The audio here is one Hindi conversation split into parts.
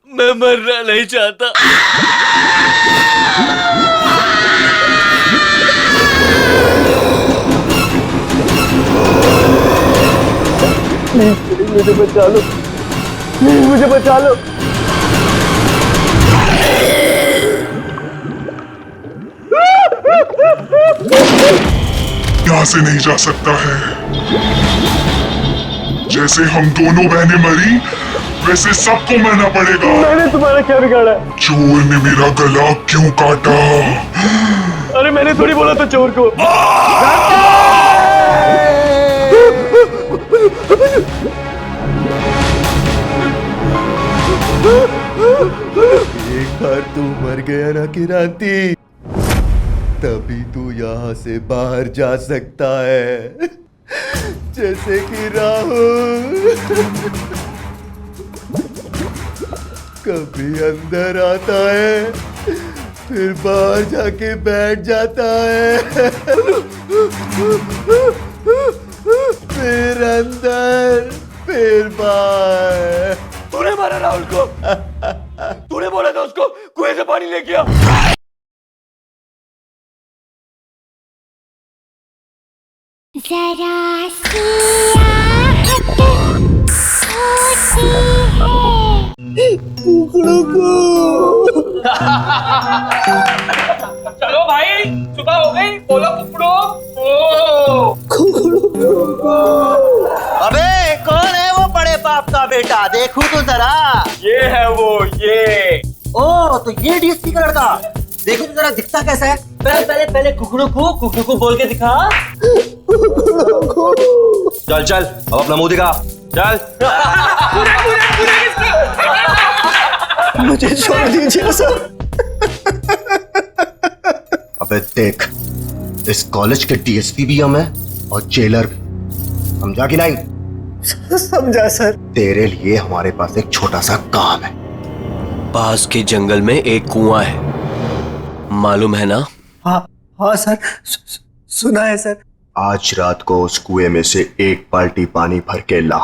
मैं मरना नहीं चाहता। मुझे बचा लो, मुझे बचा लो। यहाँ से नहीं जा सकता है। जैसे हम दोनों बहनें मरी, वैसे सबको मरना पड़ेगा। मैंने तुम्हारा क्या बिगाड़ा? चोर ने मेरा गला क्यों काटा? अरे मैंने थोड़ी बोला था चोर को। एक बार तू मर गया ना किरांती, तभी तू यहाँ से बाहर जा सकता है। जैसे कि राहुल कभी अंदर आता है, फिर बाहर जाके बैठ जाता है, फिर अंदर, फिर बाहर। तूने मारा राहुल को? तूने बोला था उसको कुएं से पानी लेके आ। जरा सी आहट होती है। कुकड़ों को। चलो भाई, सुबह हो गई, बोलो कुकड़ो। अबे कौन है वो बड़े बाप का बेटा? देखूं तो जरा। ये है वो, ये। ओ तो ये डीएसपी का लड़का, देखो तो जरा दिखता कैसा है। पहले कुकड़ू को बोल के दिखा। चल चल अब अपना मुंह दिखा, चल। मुझे छोड़ दीजिए सर। अबे देख, इस कॉलेज के डीएसपी भी हम हैं और जेलर भी, समझा कि नहीं? समझा सर। तेरे लिए हमारे पास एक छोटा सा काम है। पास के जंगल में एक कुआं है, मालूम है ना? हाँ सर, सुना है सर। आज रात को उस कुएं में से एक बाल्टी पानी भर के ला।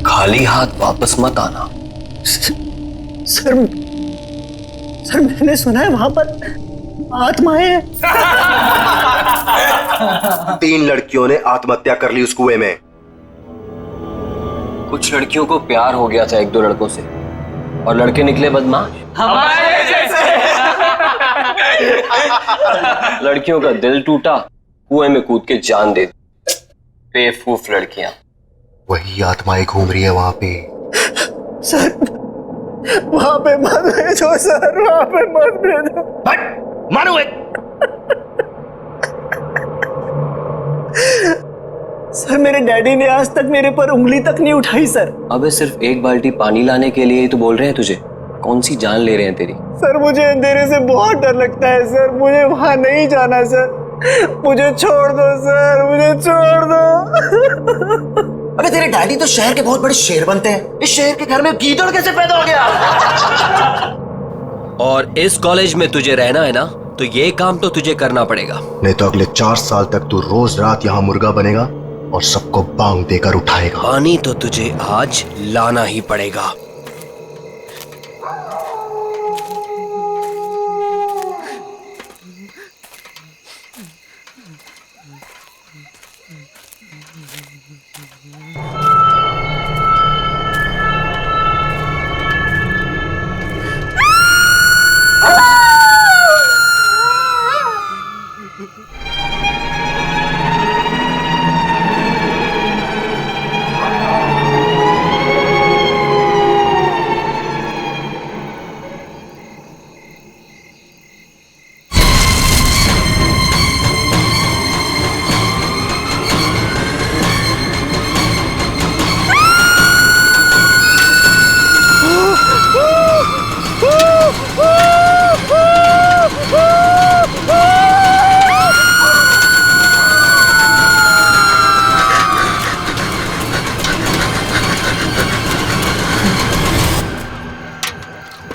खाली हाथ वापस मत आना। सर मैंने सुना है वहां पर आत्माएं हैं। 3 लड़कियों ने आत्महत्या कर ली उस कुएं में। कुछ लड़कियों को प्यार हो गया था 1-2 लड़कों से, और लड़के निकले बदमाश। हमारे जैसे। लड़कियों का दिल टूटा, कुएं में कूद के जान दे दी। बेवकूफ लड़कियां। वही आत्माएं घूम रही है वहां पे। सर वहां पे मत भेजो सर, वहां पे मत भेजो। मारो एक। सर मेरे डैडी ने आज तक मेरे पर उंगली तक नहीं उठाई सर। अबे सिर्फ एक बाल्टी पानी लाने के लिए ही तो बोल रहे हैं तुझे। कौन सी जान ले रहे हैं तेरी? सर मुझे अंधेरे से बहुत डर लगता है सर, मुझे वहां नहीं जाना सर। मुझे छोड़ दो सर, मुझे छोड़ दो। अबे तेरे डैडी तो शहर के बहुत बड़े शेर बनते हैं, इस शहर के घर में गीदड़ कैसे पैदा हो गया? और इस कॉलेज में तुझे रहना है ना, तो ये काम तो तुझे करना पड़ेगा। नहीं तो अगले 4 साल तक तू रोज रात यहाँ मुर्गा बनेगा और सबको बांग देकर उठाएगा। पानी तो तुझे आज लाना ही पड़ेगा।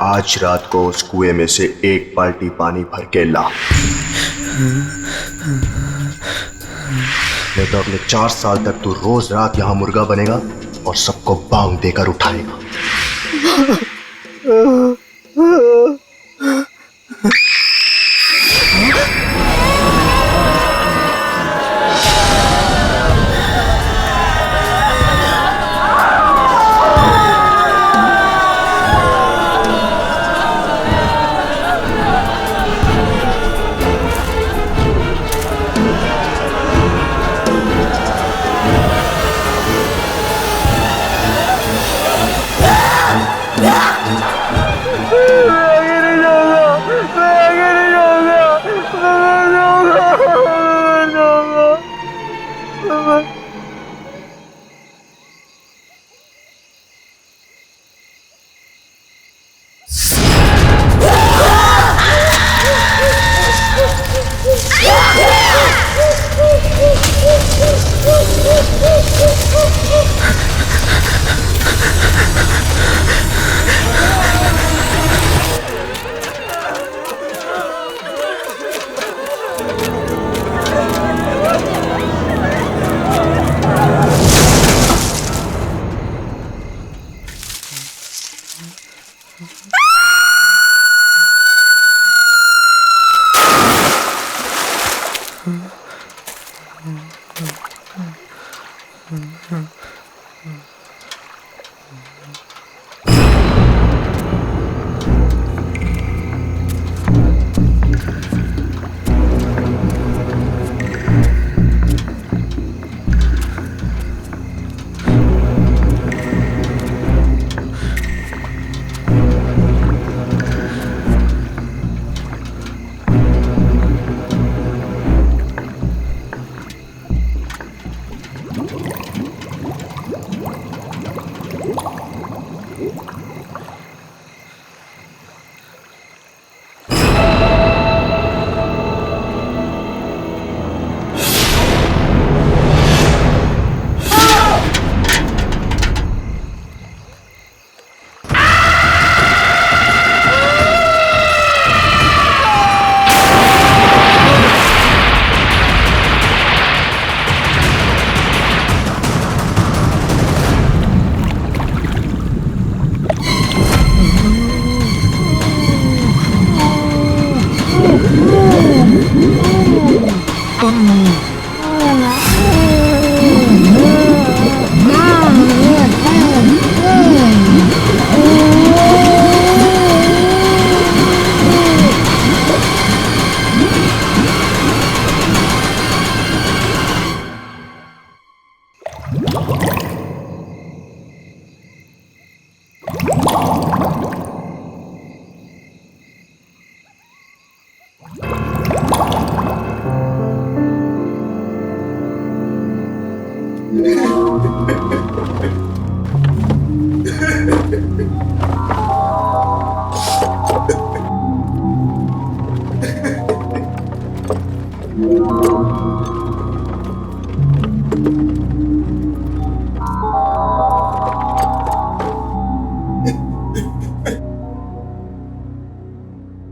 आज रात को उस कुएं में से एक बाल्टी पानी भर के ला, नहीं तो अगले 4 साल तक तू रोज रात यहाँ मुर्गा बनेगा और सबको बांग देकर उठाएगा।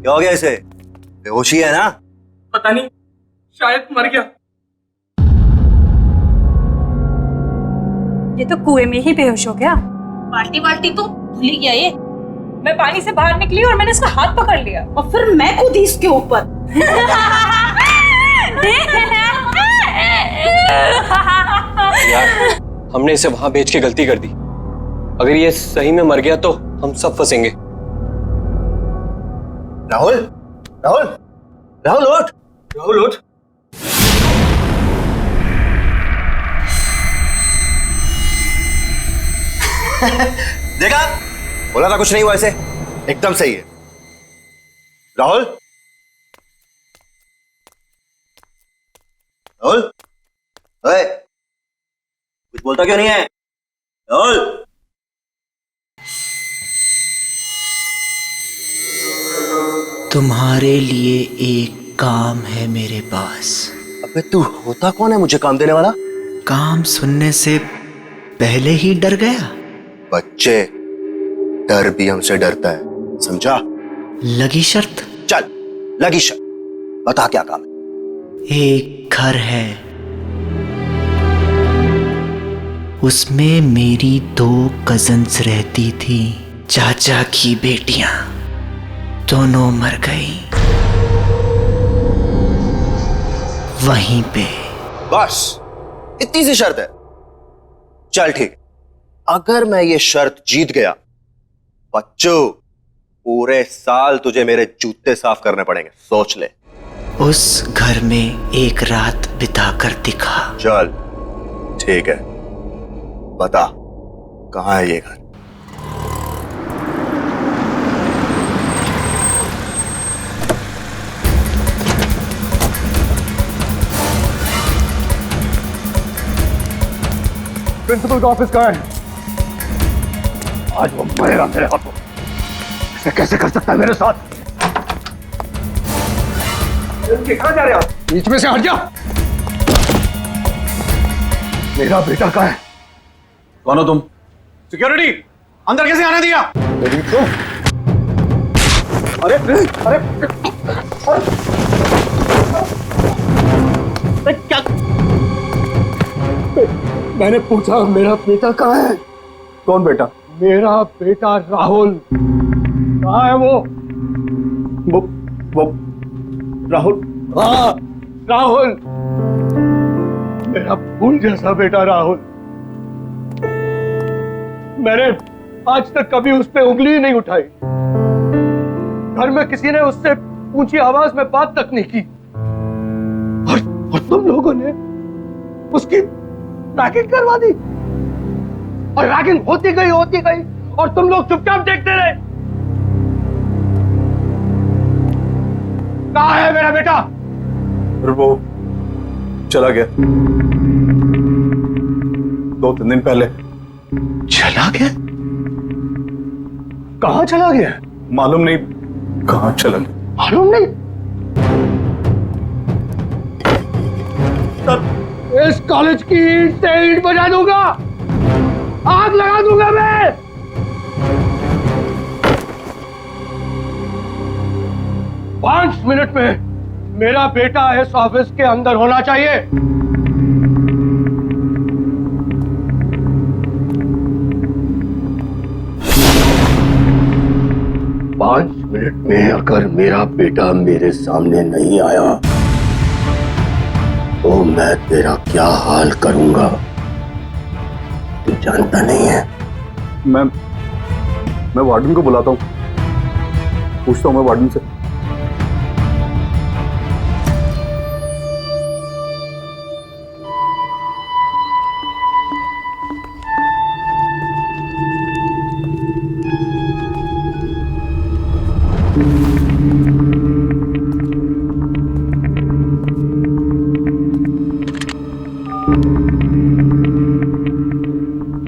क्या हो गया इसे? बेहोशी है ना? पता नहीं, शायद मर गया। ये तो कुएं में ही बेहोश हो गया। बाल्टी बाल्टी तो भूल ही गया ये। मैं पानी से बाहर निकली और मैंने इसका हाथ पकड़ लिया और फिर मैं कूदी इसके ऊपर। यार, हमने इसे वहां बेच के गलती कर दी। अगर ये सही में मर गया तो हम सब फंसेंगे। राहुल, राहुल, राहुल उठ, राहुल उठ। देखा, बोला था कुछ नहीं हुआ, ऐसे एकदम सही है। राहुल, राहुल, ओए, कुछ बोलता क्यों नहीं है? राहुल, तुम्हारे लिए एक काम है मेरे पास। अबे तू होता कौन है मुझे काम देने वाला? काम सुनने से पहले ही डर गया? बच्चे, डर भी हमसे डरता है, समझा? लगी शर्त? चल, लगी शर्त। बता क्या काम है? एक घर है, उसमें मेरी 2 कजन्स रहती थी, चाचा की बेटियां दोनों मर गई वहीं पे। बस इतनी सी शर्त है। चल ठीक, अगर मैं ये शर्त जीत गया, बच्चों पूरे साल तुझे मेरे जूते साफ करने पड़ेंगे, सोच ले। उस घर में एक रात बिताकर दिखा। चल ठीक है, बता कहां है ये घर? प्रिंसिपल का ऑफिस कहाँ है? आज वो मरेगा मेरे हाथों। ऐसे कैसे कर सकता है मेरे साथ? कहाँ जा रहे हो? बीच में से हट जा। मेरा बेटा कहाँ है? कौन हो तुम? सिक्योरिटी, अंदर कैसे आने दिया? अरे अरे क्या? मैंने पूछा मेरा बेटा कहाँ है? कौन बेटा? मेरा बेटा राहुल कहाँ है? वो राहुल? हाँ राहुल, मेरा फूल जैसा बेटा राहुल। मैंने आज तक कभी उस पर उंगली नहीं उठाई। घर में किसी ने उससे ऊंची आवाज में बात तक नहीं की। और तुम लोगों ने उसकी रैगिंग करवा दी। और रैगिंग होती गई और तुम लोग चुपचाप देखते रहे। कहाँ है मेरा बेटा? वो चला गया 2-3 दिन पहले। चला गया? कहाँ चला गया? मालूम नहीं कहाँ चला गया। मालूम नहीं? इस कॉलेज की ईंट से ईंट बजा दूंगा, आग लगा दूंगा मैं। 5 मिनट में मेरा बेटा इस ऑफिस के अंदर होना चाहिए। पांच मिनट में अगर मेरा बेटा मेरे सामने नहीं आया तो मैं तेरा क्या हाल करूंगा तू जानता नहीं है। मैं वार्डन को बुलाता हूँ, पूछता हूँ मैं वार्डन से।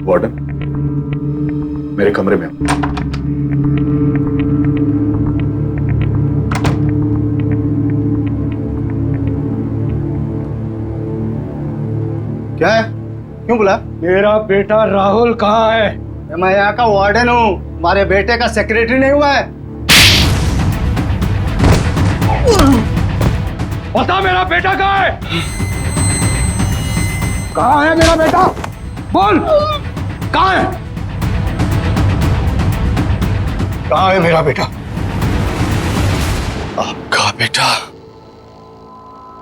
वार्डन, मेरे कमरे में। क्या है? क्यों बुला? मेरा बेटा राहुल कहाँ है? मैं यहाँ का वार्डन हूँ, हमारे बेटे का सेक्रेटरी नहीं हुआ है। बता मेरा बेटा कहाँ है? कहाँ है मेरा बेटा? बोल, कहाँ है? कहाँ है मेरा बेटा? आपका बेटा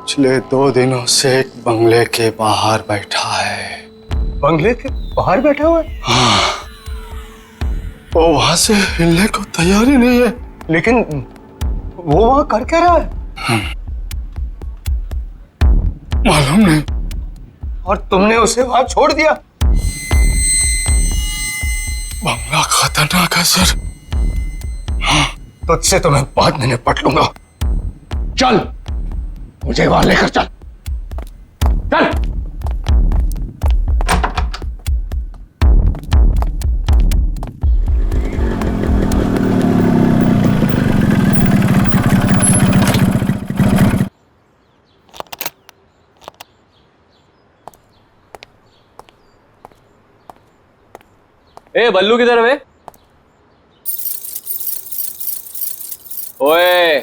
पिछले 2 दिनों से एक बंगले के बाहर बैठा है। बंगले के बाहर बैठा हुआ है? हाँ, वो वहां से हिलने को तैयार ही नहीं है। लेकिन वो वहां कर क्या रहा है? मालूम नहीं। और तुमने उसे वहां छोड़ दिया? बंगला खतरनाक है सर। हाँ, तुझसे तो मैं बाद में निपट लूंगा। चल, मुझे वहां लेकर चल। चल। ए बल्लू किधर है? ओए,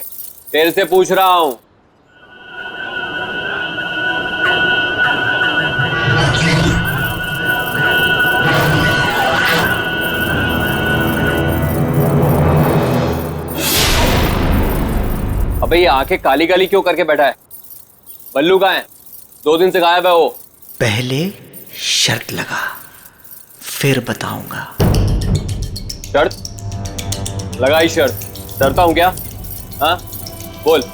तेरे से पूछ रहा हूं। अबे ये आंखें काली काली क्यों करके बैठा है? बल्लू कहाँ है? 2 दिन से गायब है वो। पहले शर्त लगा, फिर बताऊंगा। शर्त? लगाई शर्त। डरता हूं क्या? हाँ बोल।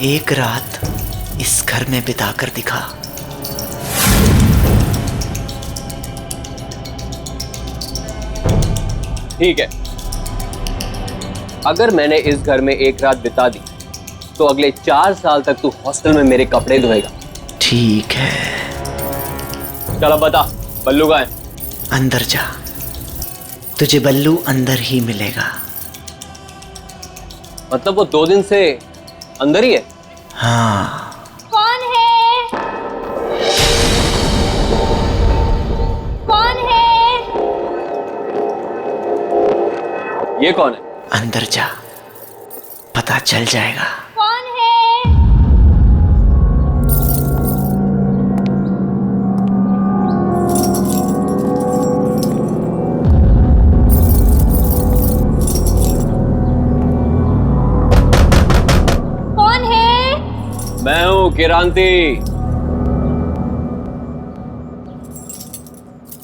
एक रात इस घर में बिताकर दिखा। ठीक है, अगर मैंने इस घर में एक रात बिता दी तो अगले 4 साल तक तू हॉस्टल में मेरे कपड़े धोएगा। ठीक है। चल अब बता, बल्लू कहाँ है? अंदर जा, तुझे बल्लू अंदर ही मिलेगा। मतलब वो 2 दिन से अंदर ही है? हाँ। कौन है? कौन है? ये कौन है? अंदर जा, पता चल जाएगा। कौन है? कौन है? मैं हूं किरांती।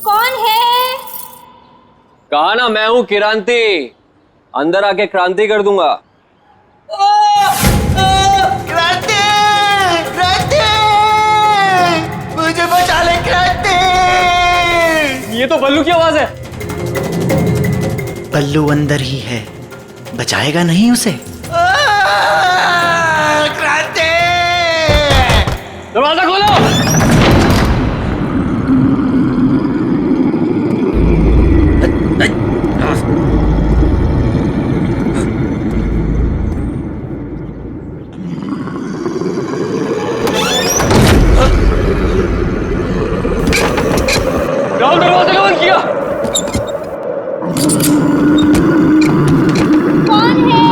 कौन है? कहा ना मैं हूं किरांती। अंदर आके क्रांति कर दूंगा। क्रांति! क्रांति! मुझे बचा ले क्रांति! ये तो बल्लू की आवाज है। बल्लू अंदर ही है, बचाएगा नहीं उसे? क्रांति! दरवाजा खोलो। राहुल दरवाजा क्यों बंद किया? कौन है?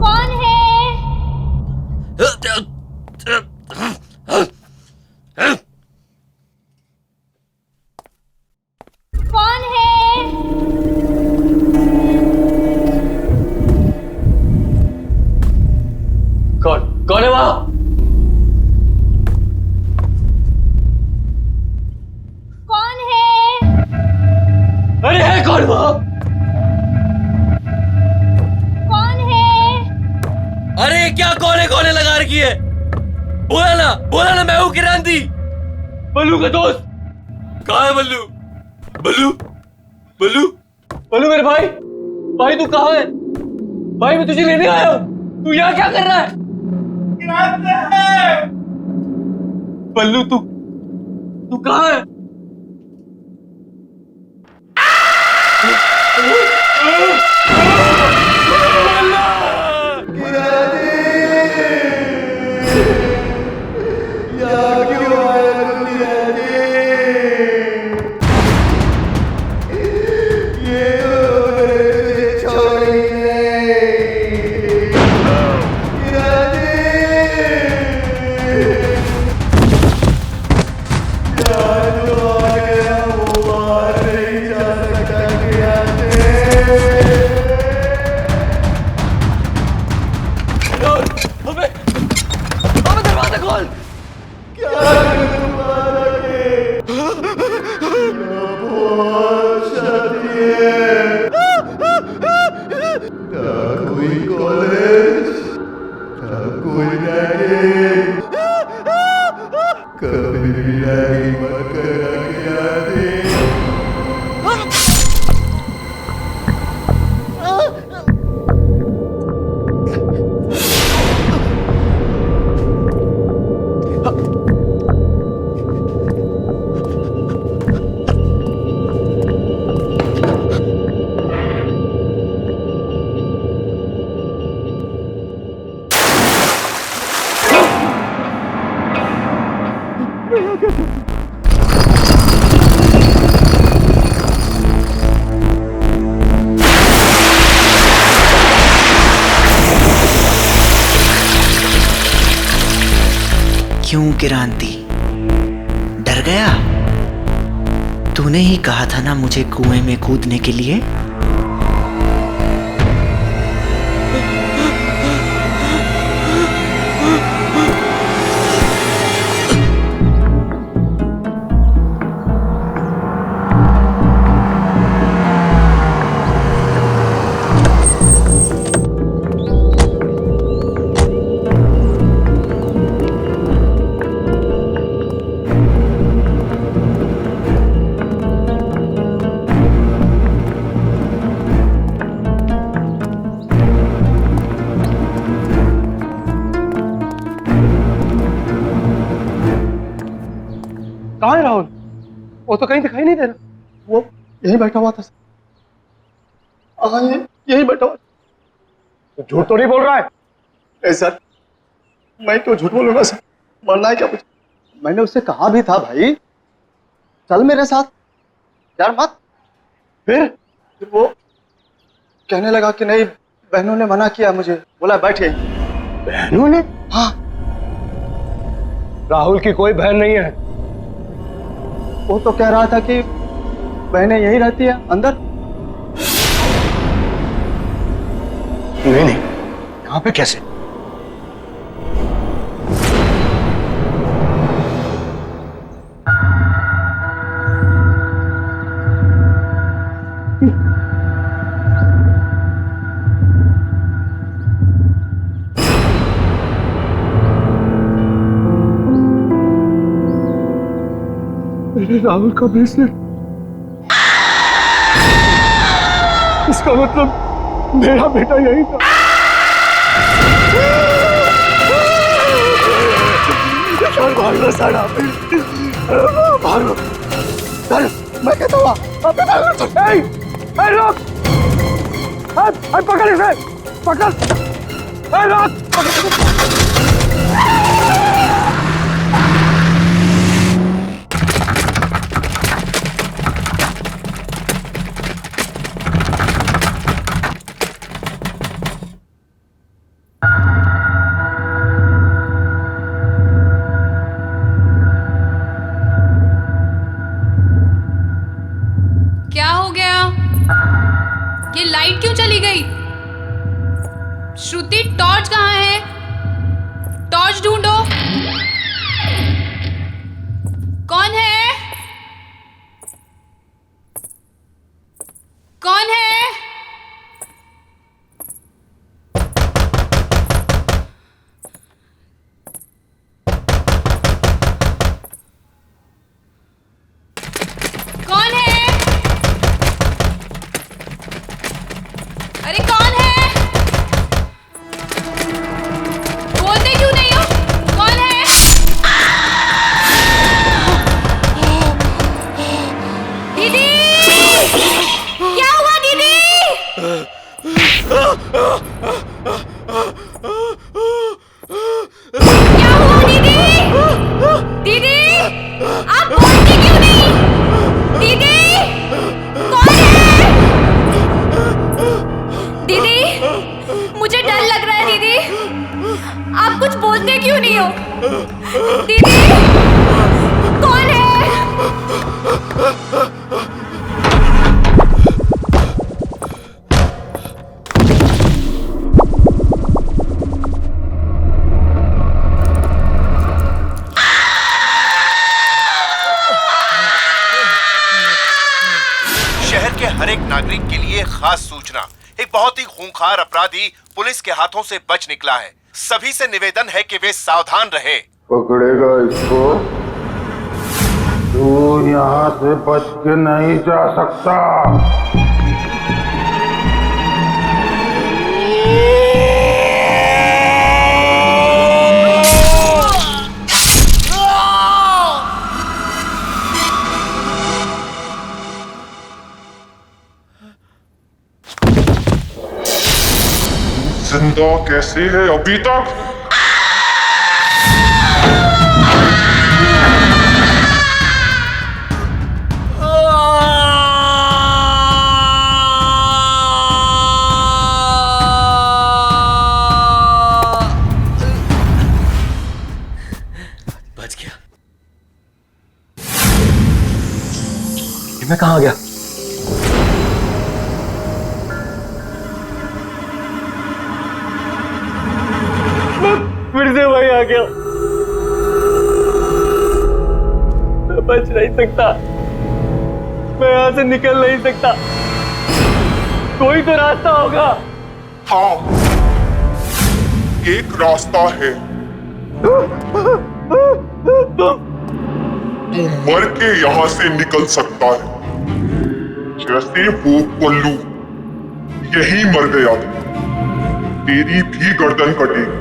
कौन है? कौन है? कौन है वहां? कौन है? अरे है कौन वहां? कौन है? अरे क्या कौन है लगा रखी है? बोला ना मैं हूं किरांती, बल्लू का दोस्त। कहाँ है बल्लू? बल्लू बल्लू बल्लू मेरे भाई तू कहाँ है? भाई मैं तुझे लेने आया हूँ, तू यहाँ क्या कर रहा है? बल्लू तू कहाँ है? दरवाजा खोल। क्यों किरांती, डर गया? तूने ही कहा था ना मुझे कुएं में कूदने के लिए। कहाँ है राहुल? वो तो कहीं दिखाई नहीं दे रहा। वो यहीं बैठा हुआ था सर। हाँ, यहीं बैठा हुआ। तो झूठ तो नहीं बोल रहा है? नहीं सर, मैं क्यों झूठ बोलूंगा सर? मरना है क्या मुझे? मैंने उससे कहा भी था भाई चल मेरे साथ, यार मत। फिर वो कहने लगा कि नहीं, बहनों ने मना किया मुझे, बोला बैठ गई। बहनों ने? हाँ। राहुल की कोई बहन नहीं है। वो तो कह रहा था कि बहनें यही रहती है अंदर। नहीं नहीं, यहाँ पे कैसे? मेरे राहुल का ब्रेसलेट, इसका मतलब मेरा बेटा यही था। भागो साड़ा, भागो। मैं कहता हूँ पकड़ इसे, पकड़। क्या हो गया? ये लाइट क्यों चली गई? श्रुति, टॉर्च कहाँ है? टॉर्च ढूंढो। कौन है? कौन है? कौन है? अरे कौन है? बोलते क्यों नहीं हो? कौन है? दीदी, क्या हुआ दीदी? क्या हुआ दीदी? दीदी, आप बोलते क्यों नहीं? दीदी, कौन है? दीदी, मुझे डर लग रहा है दीदी। आप कुछ बोलते क्यों नहीं हो? दीदी, कौन है? शहर के हर एक नागरिक के लिए खास सूचना। एक बहुत ही खूंखार अपराधी पुलिस के हाथों से बच निकला है। सभी से निवेदन है कि वे सावधान रहे। पकड़ेगा इसको, तू यहाँ से बच के नहीं जा सकता। जिंदा कैसे है अभी तक? बच गया। मैं कहाँ आ गया? फिर से वही आ गया। मैं बच नहीं सकता, मैं यहां से निकल नहीं सकता। कोई तो रास्ता होगा। हाँ, एक रास्ता है। तू मर के यहाँ से निकल सकता है, जैसे वो पल्लू यही मर गया था, तेरी भी गर्दन कटेगी।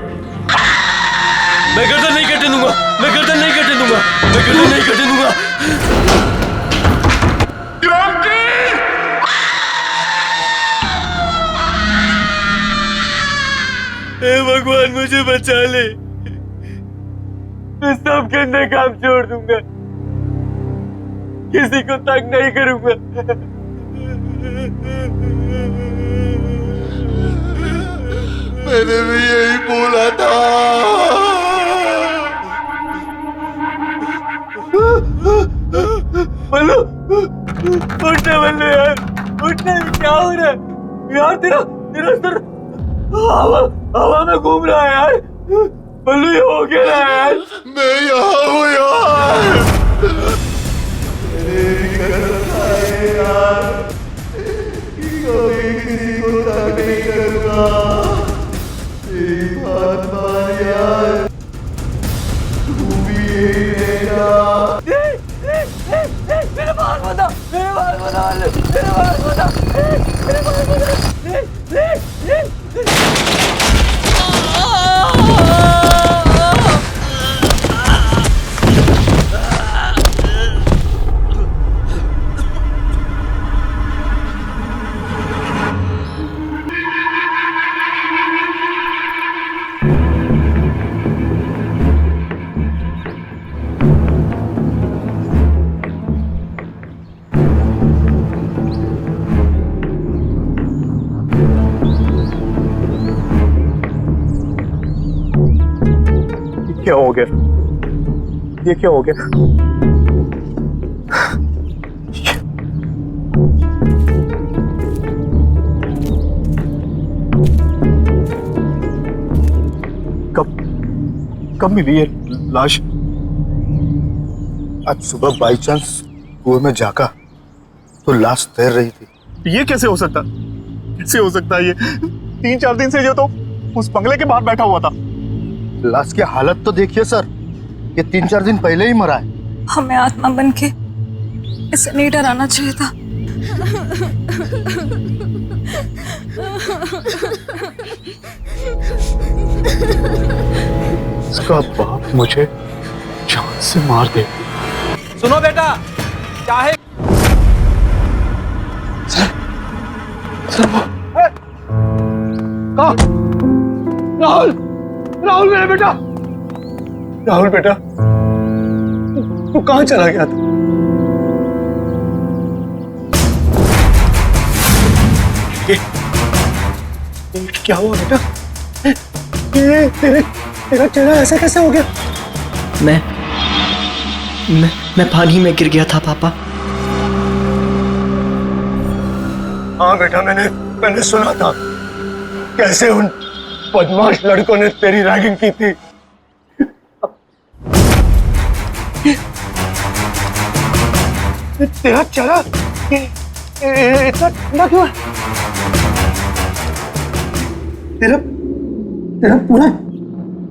मैं गर्दन नहीं कटने दूंगा, मैं गर्दन नहीं कटने दूंगा, मैं गर्दन नहीं कटने दूंगा। क्रांति! हे भगवान मुझे बचा ले, मैं सब करने काम छोड़ दूंगा, किसी को तंग नहीं करूंगा। मैंने भी यही बोला था। बल्लू, उठना बल्लू यार, उठना। क्या हो रहा है यार? तेरा तेरा सर हवा में घूम रहा है यार। बल्लू ये हो क्या रहा है यार? मैं यहाँ हूँ यार। किसी को तंग नहीं करूँगा। तेरी बात मान यार, तू भी यही रहेगा। मेरे बाल बता, मेरे बाल बता, मेरे बाल बता, मेरे बाल बता। क्या हो गया? ये क्या हो गया? कब मिली ये लाश? आज सुबह बाई चांस कुएं में झांका तो लाश तैर रही थी। ये कैसे हो सकता? कैसे हो सकता है ये? 3-4 दिन से जो तो उस बंगले के बाहर बैठा हुआ था। लाश की हालत तो देखिए सर, ये 3-4 दिन पहले ही मरा है। हमें आत्मा बन के इसे नहीं डराना चाहिए था। इसका बाप मुझे जान से मार दे। सुनो बेटा, चाहे राहुल, राहुल मेरा बेटा, राहुल बेटा, तू कहां चला गया था? क्या हुआ बेटा? तेरा चेहरा ऐसा कैसे हो गया? मैं पानी में गिर गया था पापा। हाँ बेटा, मैंने सुना था कैसे उन बदमाश लड़कों ने तेरी रैगिंग की थी। तेरा चेहरा इतना ठंडा क्यों है? तेरा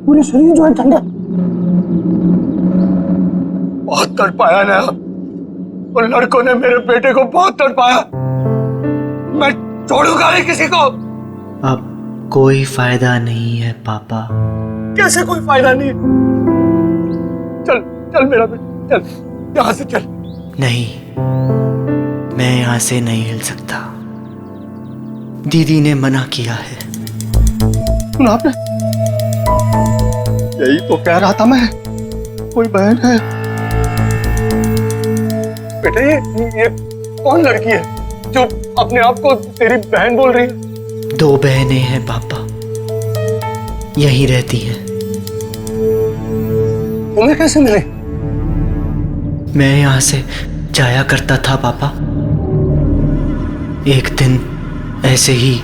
पूरे शरीर जो है ठंडा। बहुत तड़पाया ना उन लड़कों ने, मेरे बेटे को बहुत तड़पाया। मैं छोड़ूंगा नहीं किसी को। अब कोई फायदा नहीं है पापा। कैसे कोई फायदा नहीं? चल चल मेरा बेटा, चल यहाँ से चल। नहीं, मैं यहाँ से नहीं हिल सकता। दीदी ने मना किया है। सुना आपने? यही तो कह रहा था मैं, कोई बहन है। बेटा ये कौन लड़की है जो अपने आप को तेरी बहन बोल रही है? 2 बहनें हैं पापा, यहीं रहती हैं। तुम्हें कैसे मिले? मैं यहाँ से जाया करता था पापा। एक दिन ऐसे ही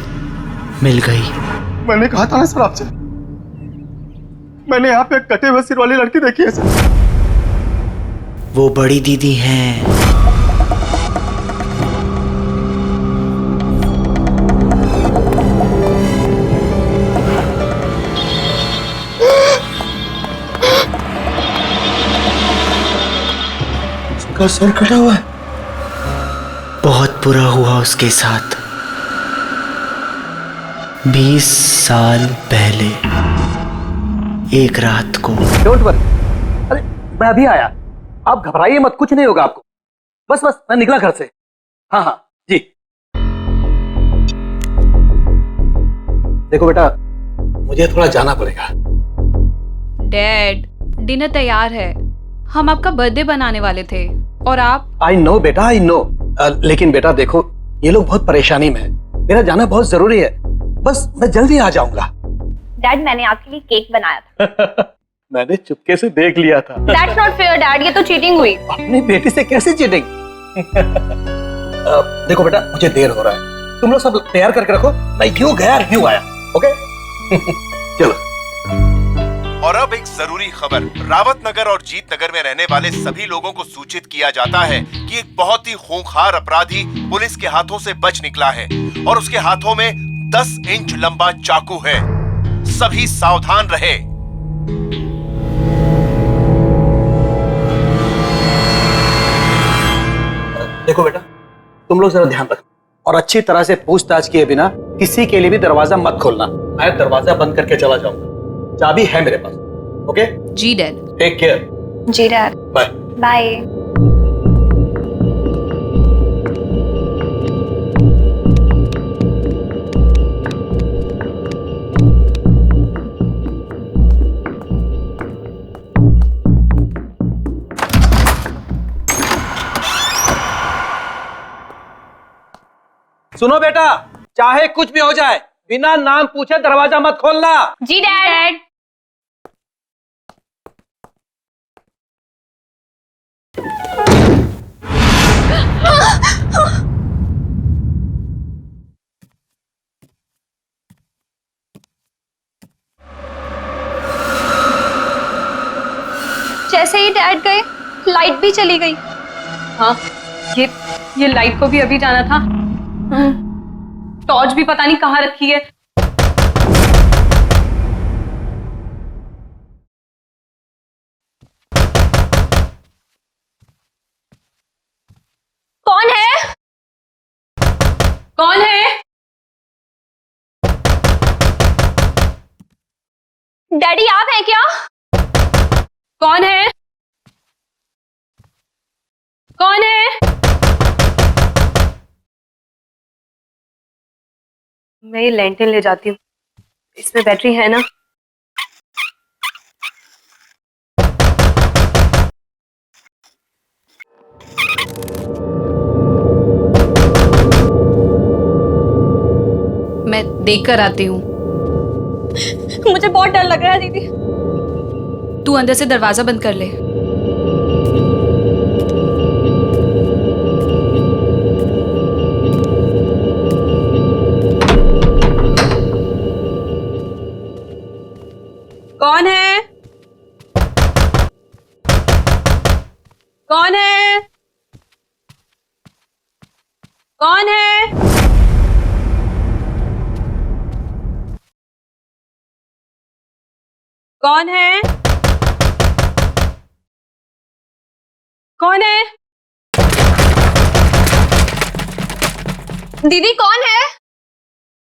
मिल गई। मैंने कहा था ना सर आपसे, मैंने यहाँ पे एक कटे हुए सिर वाली लड़की देखी है सर। वो बड़ी दीदी हैं। उसका सर कटा हुआ है। बहुत बुरा हुआ उसके साथ 20 साल पहले एक रात को। डोंट वरी, अरे मैं अभी आया, आप घबराइए मत, कुछ नहीं होगा आपको। बस बस मैं निकला घर से। हाँ हाँ जी। देखो बेटा, मुझे थोड़ा जाना पड़ेगा। डैड, डिनर तैयार है। हम आपका बर्थडे बनाने वाले थे और आप। आई नो बेटा, आई नो। लेकिन बेटा देखो, ये लोग बहुत परेशानी में है, मेरा जाना बहुत जरूरी है। बस मैं जल्दी आ जाऊंगा। डैड, मैंने आपके लिए केक बनाया था। मैंने चुपके से देख लिया था। That's not fair, डैड, ये तो चीटिंग हुई। अपनी बेटी से कैसे चीटिंग? देखो बेटा, मुझे देर हो रहा है, तुम लोग सब तैयार करके रखो, मैं क्यों गया क्यों आया। ओके चलो। और अब एक जरूरी खबर। रावत नगर और जीत नगर में रहने वाले सभी लोगों को सूचित किया जाता है कि एक बहुत ही खूंखार अपराधी पुलिस के हाथों से बच निकला है और उसके हाथों में 10 इंच लंबा चाकू है। सभी सावधान रहे। देखो बेटा, तुम लोग जरा ध्यान रखो और अच्छी तरह से पूछताछ किए बिना किसी के लिए भी दरवाजा मत खोलना। मैं दरवाजा बंद करके चला जाऊंगा, चाबी है मेरे पास। ओके जी डैड। Take care. जी डैड। Bye bye. सुनो बेटा, चाहे कुछ भी हो जाए, बिना नाम पूछे दरवाजा मत खोलना। जी डैड। जैसे ही डैड गए, लाइट भी चली गई। हाँ, ये लाइट को भी अभी जाना था। टॉर्च भी पता नहीं कहाँ रखी है। कौन है? कौन है? डैडी, आप हैं क्या? कौन है? कौन है? मैं ये लैंटर्न ले जाती हूँ, इसमें बैटरी है ना? मैं देख कर आती हूँ। मुझे बहुत डर लग रहा है दीदी। तू अंदर से दरवाजा बंद कर ले। कौन है? कौन है? कौन है? कौन है? कौन है? दीदी कौन है?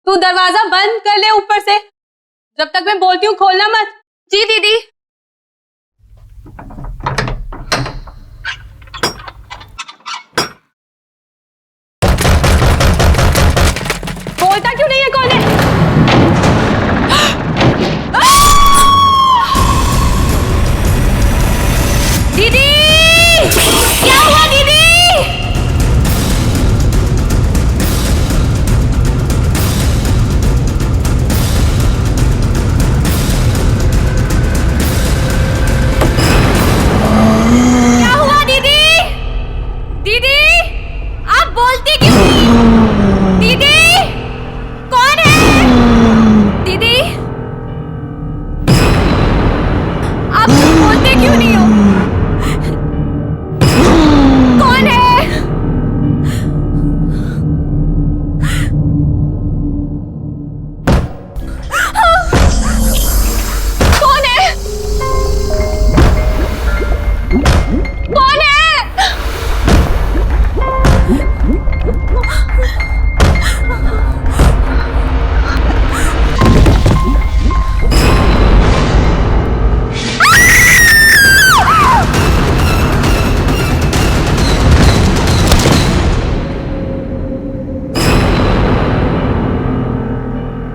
तू दरवाजा बंद कर ले ऊपर से, जब तक मैं बोलती हूँ खोलना मत। जी दीदी। बोलता क्यों नहीं है? कौन है? दीदी, क्या हुआ दीदी?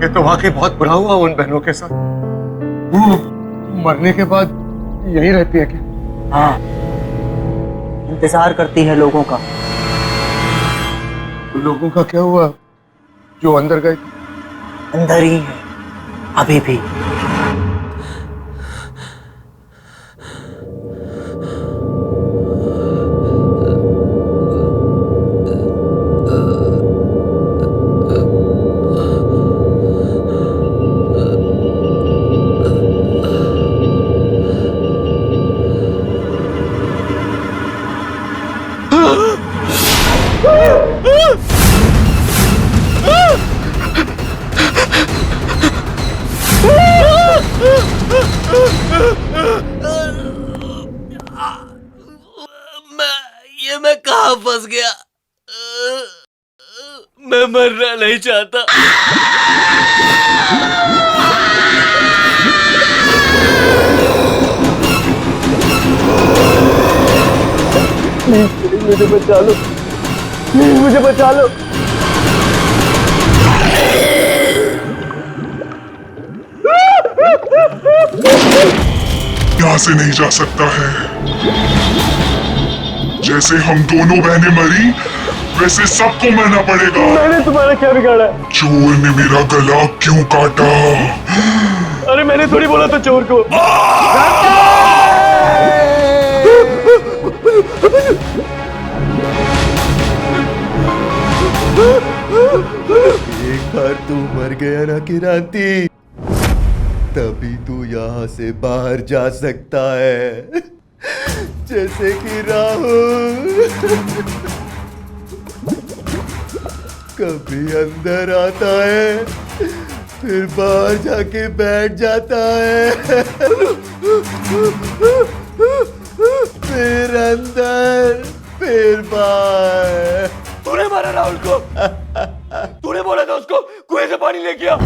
ये तो वाकई बहुत बुरा हुआ उन बहनों के साथ। वो मरने के बाद यहीं रहती है क्या? हाँ, इंतजार करती है लोगों का। लोगों का क्या हुआ जो अंदर गए? अंदर ही है अभी भी। मैं कहाँ फंस गया? मैं मरना नहीं चाहता। मुझे बचा लो, प्लीज मुझे बचा लो। यहाँ से नहीं जा सकता है। जैसे हम दोनों बहनें मरी वैसे सबको मरना पड़ेगा। मैंने तुम्हारा क्या बिगाड़ा? चोर ने मेरा गला क्यों काटा? अरे मैंने थोड़ी बोला था चोर को। एक बार तू मर गया ना किरांती, तभी तू यहाँ से बाहर जा सकता है। जैसे कि राहुल कभी अंदर आता है फिर बाहर जाके बैठ जाता है, फिर अंदर फिर बाहर। तूने मारा राहुल को? तूने बोला था उसको कुएं से पानी लेके आ।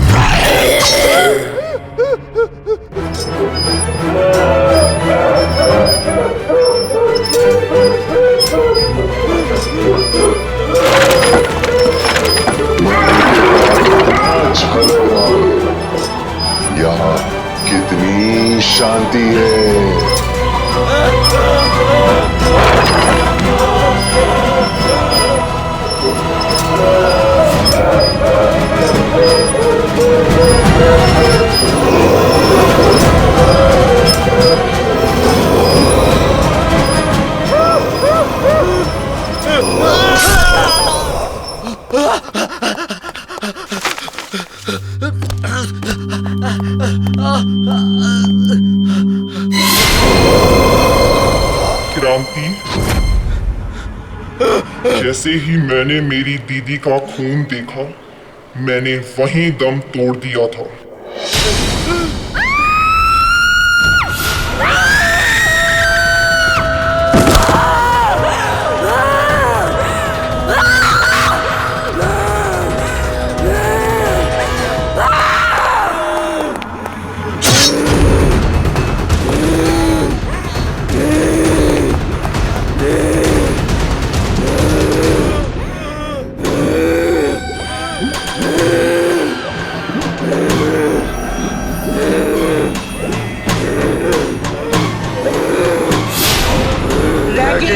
यहाँ कितनी शांति है। क्रांति, जैसे ही मैंने मेरी दीदी का खून देखा मैंने वहीं दम तोड़ दिया था।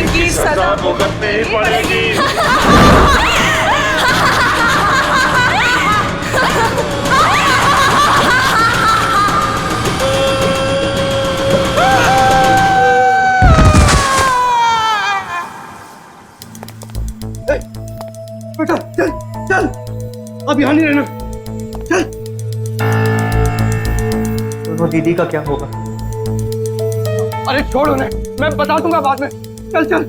की सजा भुगतनी पड़ेगी। बेटा चल चल, अब यहाँ नहीं रहना, चल। दोनों दीदी का क्या होगा? अरे छोड़ उन्हें, मैं बता दूंगा बाद में। चल चल।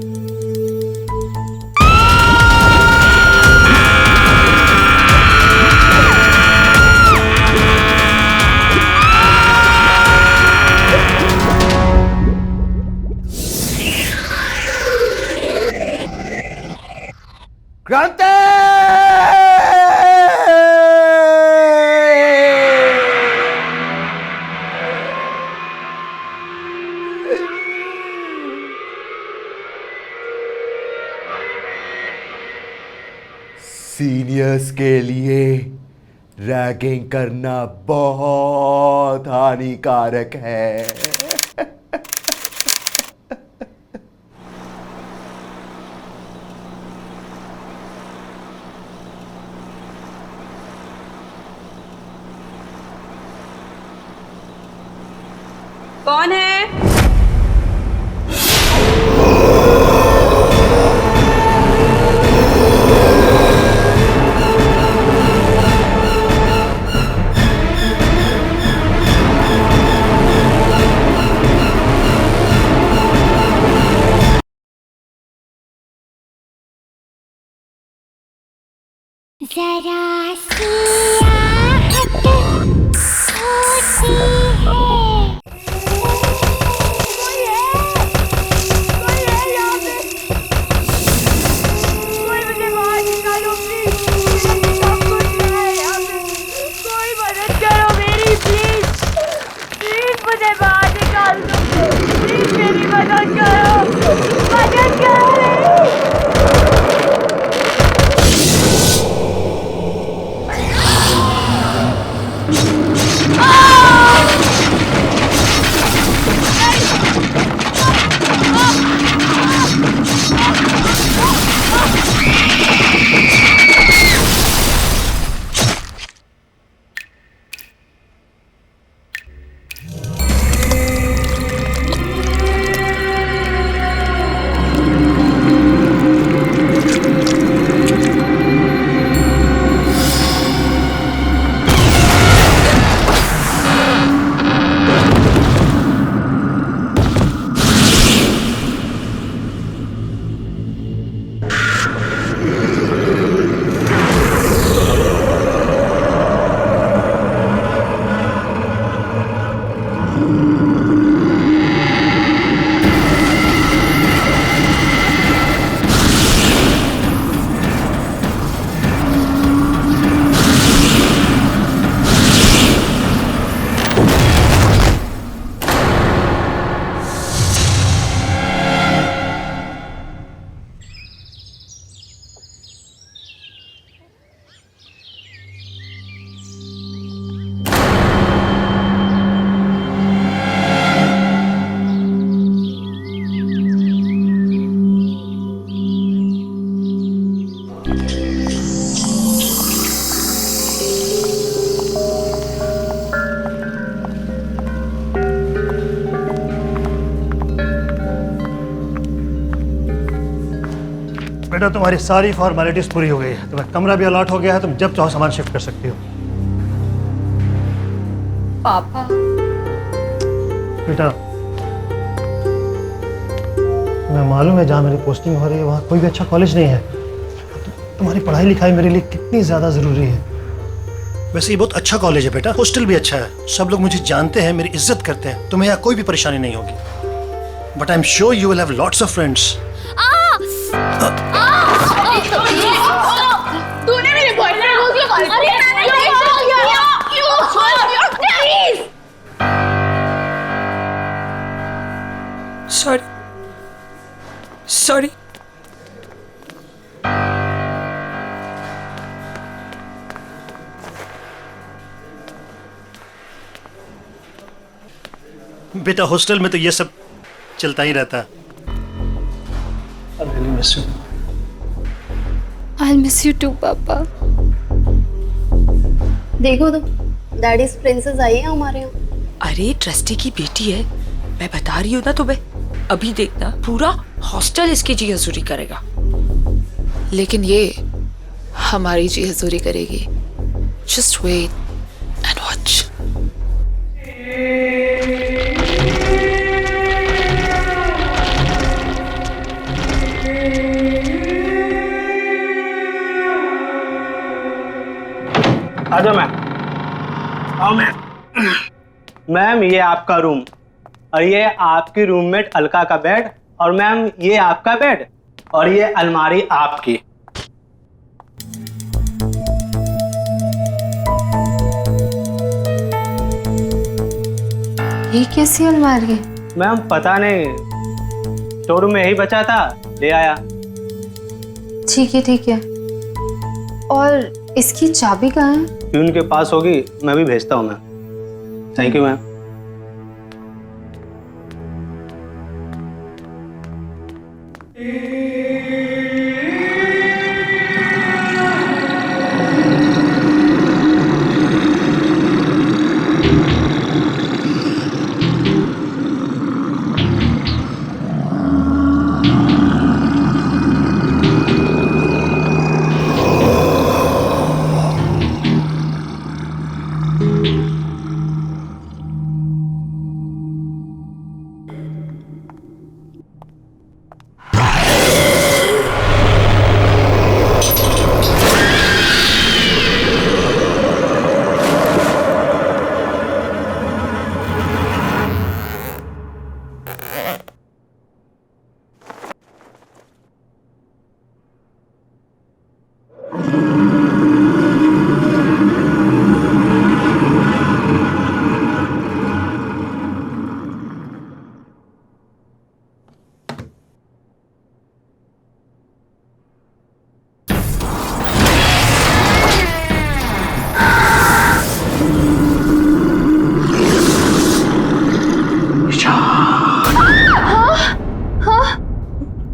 क्रांति! सीनियर्स के लिए रैगिंग करना बहुत हानिकारक है। कौन है? जरा सी आहट होती है। बेटा तुम्हारी सारी फॉर्मेलिटीज पूरी हो गई है, तुम्हें कमरा भी अलॉट हो गया है, तुम जब चाहो सामान शिफ्ट कर सकती हो। पापा बेटा तुम्हें मालूम है जहाँ मेरी पोस्टिंग हो रही है वहाँ कोई भी अच्छा कॉलेज नहीं है। तुम्हारी पढ़ाई लिखाई मेरे लिए कितनी ज़्यादा ज़रूरी है। वैसे ये बहुत अच्छा कॉलेज है बेटा, हॉस्टल भी अच्छा है, सब लोग मुझे जानते हैं, मेरी इज्जत करते हैं, तुम्हें यहाँ कोई भी परेशानी नहीं होगी। But I am sure you will have lots of friends. तूने मेरे बॉयफ्रेंड को क्यों कॉल किया? सॉरी। बेटा हॉस्टल में तो ये सब चलता ही रहता है। I really miss you. I'll miss you too, पापा। देखो तो डैडीज प्रिंसेस आई है हमारे यहाँ। अरे ट्रस्टी की बेटी है, मैं बता रही हूँ ना तुम्हें। अभी देखना पूरा हॉस्टल इसकी जी हजूरी करेगा, लेकिन ये हमारी जी हजूरी करेगी। Just wait and watch. आ जाओ मैम। आओ मैम। मैम ये आपका रूम और ये आपकी रूममेट अलका का बेड, और मैम ये आपका बेड और ये अलमारी आपकी। ये कैसी अलमारी है? मैम पता नहीं, शोरूम में यही बचा था, ले आया। ठीक है ठीक है। और इसकी चाबी कहाँ है? प्यून के पास होगी, मैं भी भेजता हूँ ma'am. Thank you ma'am.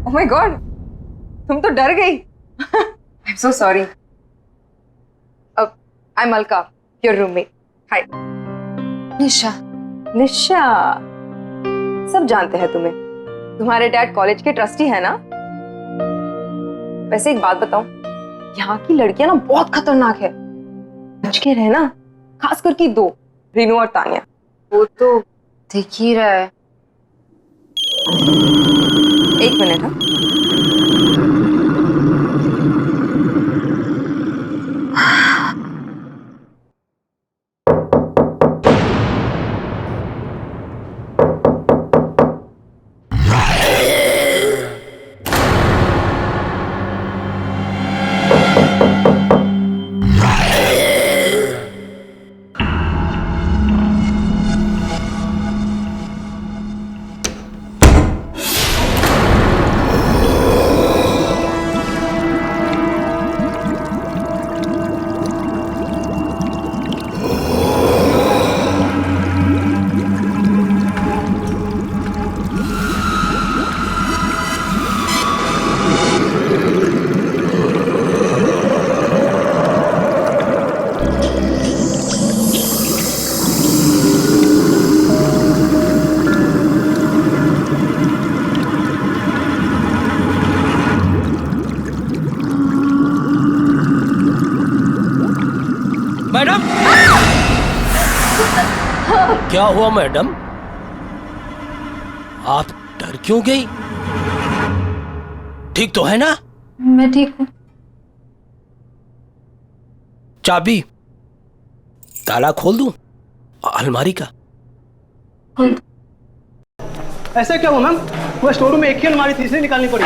Oh my God, तुम तो डर गई। I am so sorry. I am Alka, your roommate. Hi. Nisha. Nisha, सब जानते हैं तुम्हें। तुम्हारे डैड कॉलेज के ट्रस्टी है ना? वैसे एक बात बताओ, यहाँ की लड़कियां ना बहुत खतरनाक है, बच के रहना, खास करके दो, रीनू और तानिया। वो तो दिख ही रहा है। एक मिनट। हाँ, मैडम, क्या हुआ मैडम? आप डर क्यों गई? ठीक तो है ना? मैं ठीक हूँ। चाबी, ताला खोल दूं अलमारी का? ऐसा क्या हुआ मैम? वो स्टोर रूम में एक ही अलमारी थी, इसलिए निकालनी पड़ी।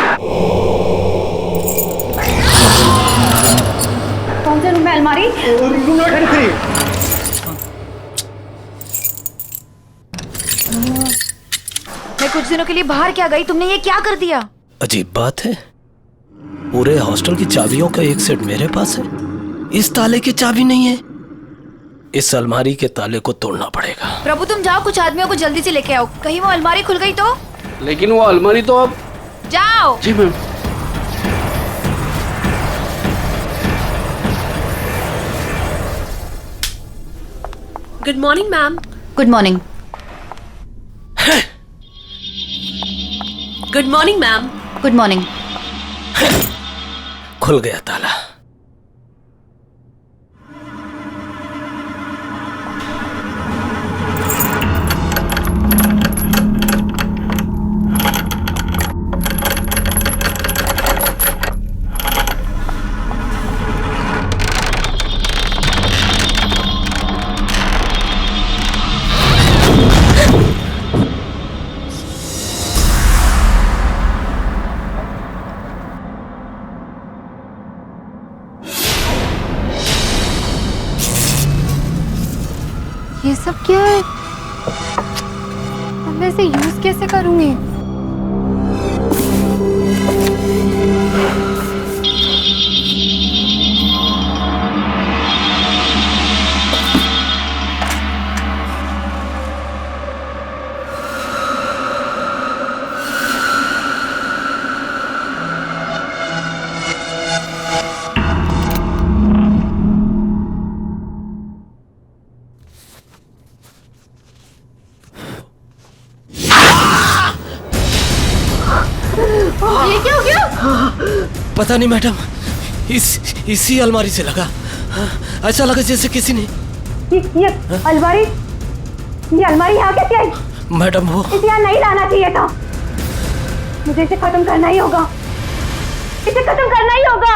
कौन से रूम में अलमारी? Room number 33। मैं कुछ दिनों के लिए बाहर क्या गई, तुमने ये क्या कर दिया? अजीब बात है, पूरे हॉस्टल की चाबियों का एक सेट मेरे पास है, इस ताले की चाबी नहीं है। इस अलमारी के ताले को तोड़ना पड़ेगा। प्रभु तुम जाओ, कुछ आदमियों को जल्दी से लेके आओ, कहीं वो अलमारी खुल गई तो। लेकिन वो अलमारी तो अब। जाओ। जी ma'am. Good morning ma'am. Good morning. Good morning ma'am. Good morning. खुल गया ताला। ये सब क्या है? अब मैं इसे यूज कैसे करूंगी? पता नहीं मैडम, इसी अलमारी से लगा। ऐसा लगा जैसे किसी ने ये अलमारी यहाँ कैसे आई? मैडम वो इसे यहाँ नहीं लाना चाहिए था। मुझे इसे खत्म करना ही होगा, इसे खत्म करना ही होगा।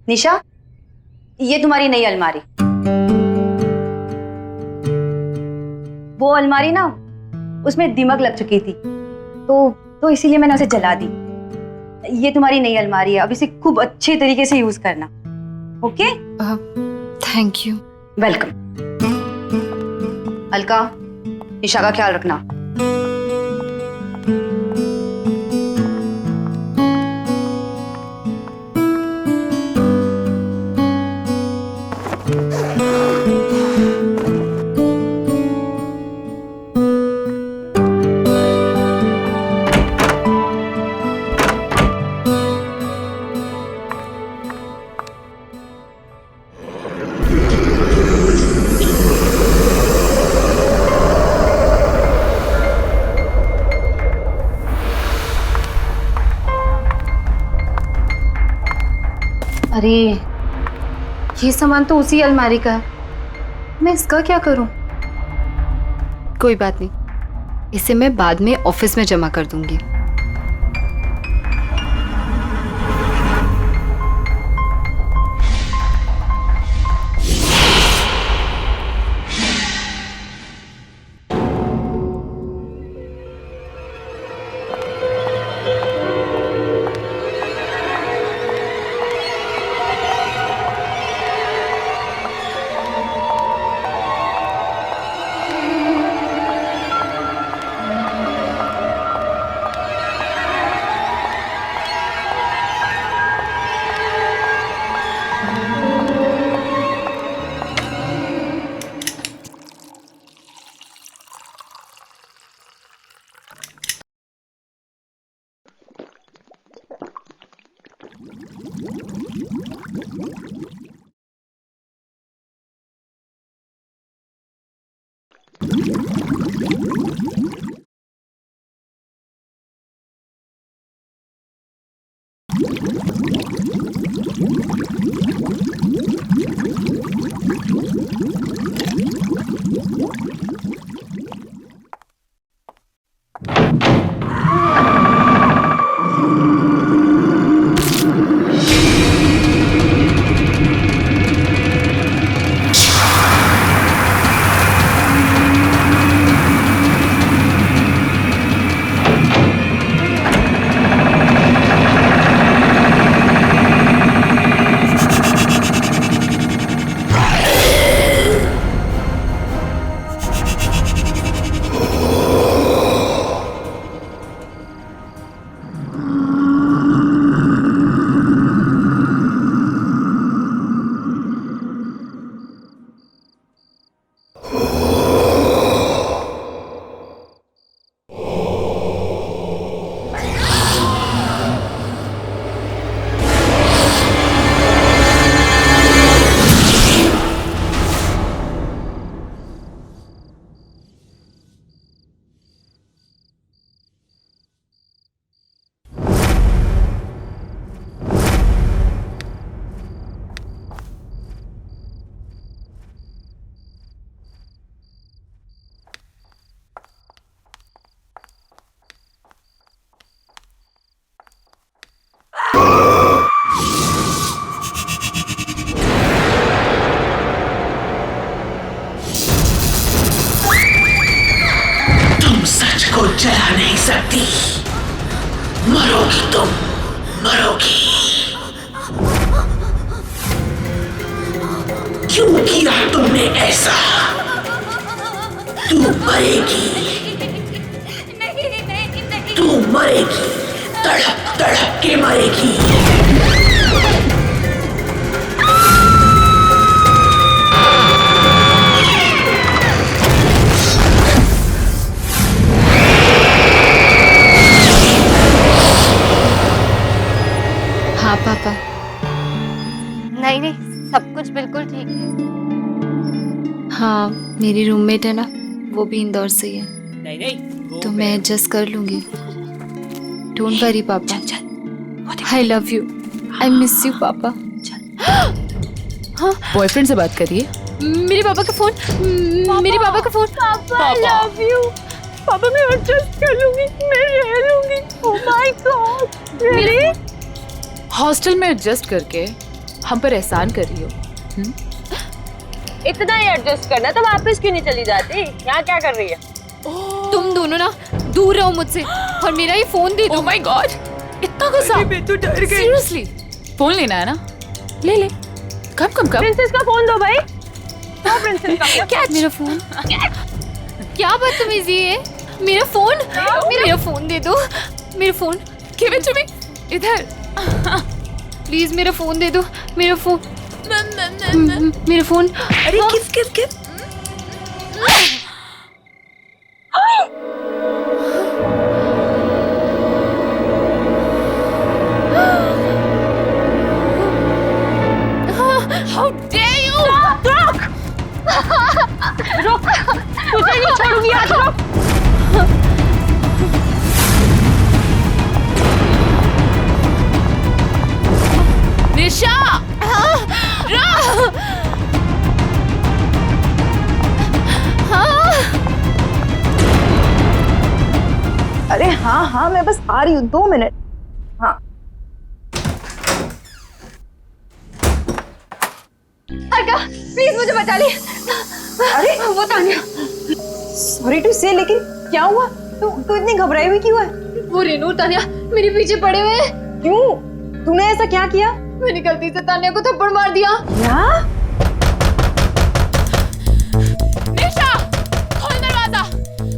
निशा, ये तुम्हारी नई अलमारी। वो अलमारी ना, उसमें दीमक लग चुकी थी, तो इसीलिए मैंने उसे जला दी। ये तुम्हारी नई अलमारी है, अब इसे खूब अच्छे तरीके से यूज करना। Okay? Thank you. Welcome. Alka, Nisha का ख्याल रखना। अरे ये सामान तो उसी अलमारी का है, मैं इसका क्या करूं? कोई बात नहीं, इसे मैं बाद में ऑफिस में जमा कर दूंगी। सकती, मरोगी तुम, मरोगी। क्यों किया तुमने ऐसा? तू मरेगी, तू मरेगी, तड़प तड़प के मरेगी। हाँ पापा। नहीं नहीं, सब कुछ बिल्कुल ठीक है। हाँ, मेरी रूममेट है ना, वो भी इंदौर से ही है। नहीं नहीं, तो मैं एडजस्ट कर लूंगी। डोंट वरी पापा। I love you, I miss you पापा। हाँ, बॉयफ्रेंड से बात करिए। मेरे पापा का फोन, मेरे पापा का फोन। पापा आई लव यू। पापा मैं एडजस्ट कर लूंगी, मैं रह लूंगी। ओह माय गॉड, रियली? हॉस्टल में एडजस्ट करके हम पर एहसान कर रही हो। इतना ही एडजस्ट करना तो वापस क्यों नहीं चली जाती? यहाँ क्या कर रही है? तुम दोनों ना दूर रहो मुझसे और मेरा ये फोन दे दो। ओह माय गॉड, इतना गुस्सा? मैं तो डर गई। सीरियसली? फोन लेना है ना? ले ले। कम कम कम। प्रिंसेस का फोन दो भाई। हाँ प्रिंसेस का फोन। क्या मेरा फोन? क्या बदतमीजी है? मेरा फोन, मेरा फोन दे दो। मेरा phone. Give it to me. इधर। प्लीज मेरा फोन दे दो। मेरा फोन, मेरा फोन। अरे किस किस किस? How dare you? रुक! रुक! तुझे नहीं छोड़ूंगी आज, रुक! निशा! अरे हाँ हाँ, मैं बस आ रही हूँ, 2 मिनट। हाँ अर्का, प्लीज मुझे बचा ले। अरे वो तान्या। सॉरी टू से, लेकिन क्या हुआ? तू इतनी घबराई हुई क्यों है? वो रेनू तान्या मेरे पीछे पड़े हुए हैं। क्यों? तूने ऐसा क्या किया? मैंने गलती से तान्या को थप्पड़ मार दिया। क्या? निशा, खोल दरवाजा,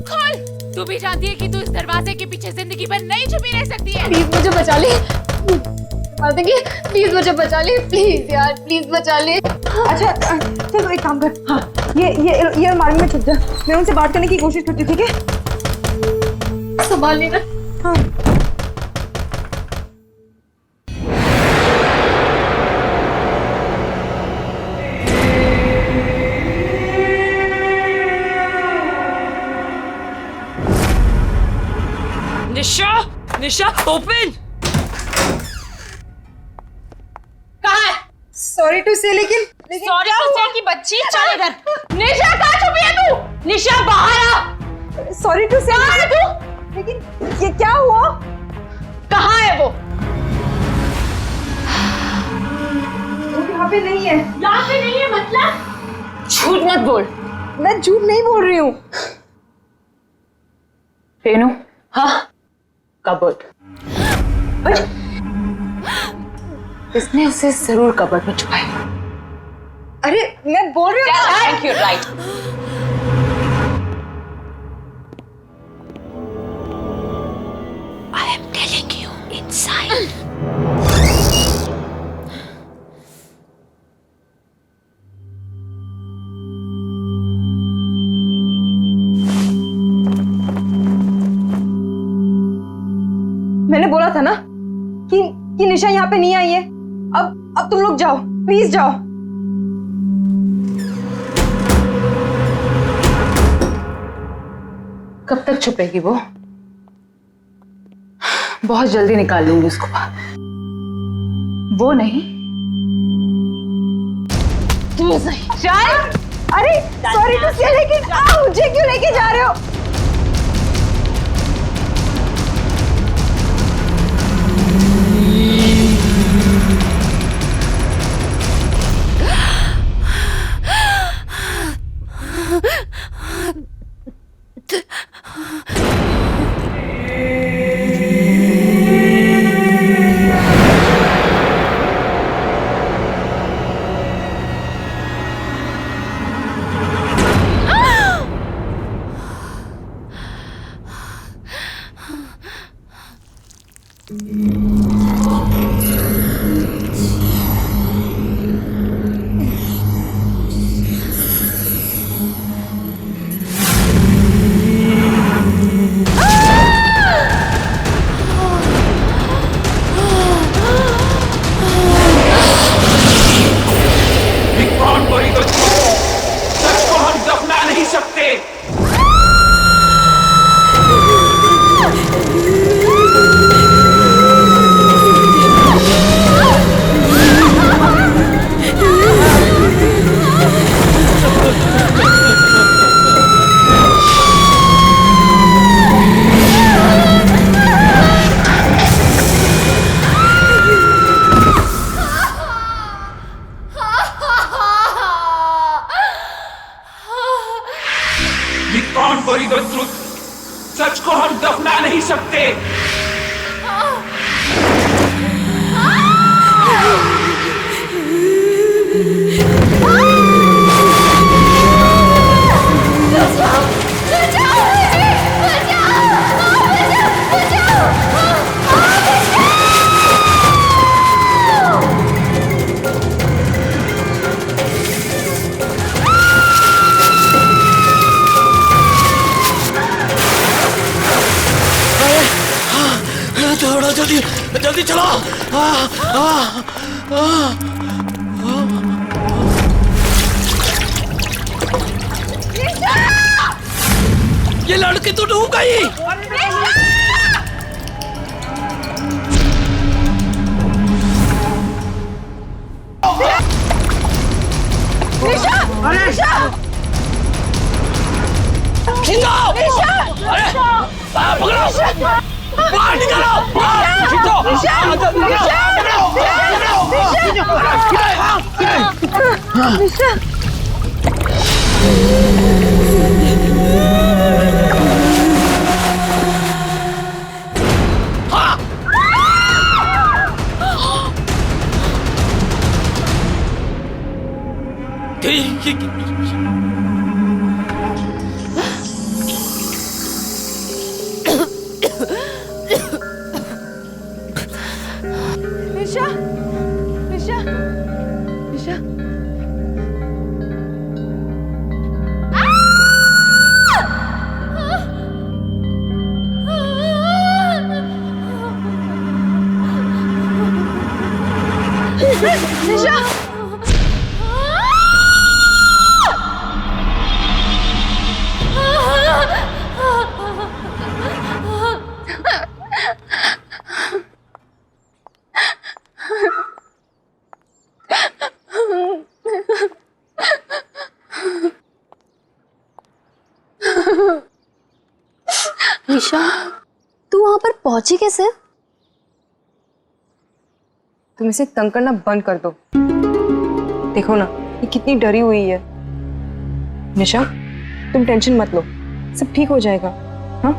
खोल। तू भी जानती है कि तू इस दरवाजे के पीछे जिंदगी भर नहीं छुपी रह सकती है। प्लीज मुझे बचा ले। मार देंगे, प्लीज मुझे बचा ले, प्लीज यार, प्लीज बचा ले। अच्छा चलो एक काम कर। हाँ, ये अलमारी में छुप जा। मैं उनसे बात करने की कोशिश करती हूँ, ठीक है? संभाल लेना। हाँ। निशा, निशा, ओपन। कहाँ है? सॉरी टू से, लेकिन सॉरी टू से की बच्ची, चल इधर। निशा कहाँ छुपी है तू? निशा बाहर आ। सॉरी टू से, कहाँ है तू? लेकिन ये क्या हुआ? कहाँ है वो? यहाँ पे नहीं है। यहाँ पे नहीं है मतलब? झूठ मत बोल। मैं झूठ नहीं बोल रही हूँ। रेनू। हाँ? कबर्ड। इसने उसे जरूर कबर्ड में छुपाया। अरे मैं बोल रही हूँ। Thank you, right. I am telling you, inside. मैंने बोला था ना कि निशा यहाँ पे नहीं आई है। अब तुम लोग जाओ, प्लीज जाओ। कब तक छुपेगी वो? बहुत जल्दी निकाल लूंगी उसको बाहर। वो नहीं, तू सही। चल। अरे सॉरी टू से, लेकिन मुझे क्यों लेके जा रहे हो? बरी द ट्रुथ, सच को हम दफना नहीं सकते। थोड़ा जल्दी जल्दी चलो। ये लड़की तो डूब गई। खींचो। अरे पकड़ो, बाहर निकालो। निशा, निशा, निशा। निशा। निशा, तू वहां पर पहुंची कैसे? तुम इसे तंग करना बंद कर दो। देखो ना, ये कितनी डरी हुई है। निशा, तुम टेंशन मत लो, सब ठीक हो जाएगा। हाँ?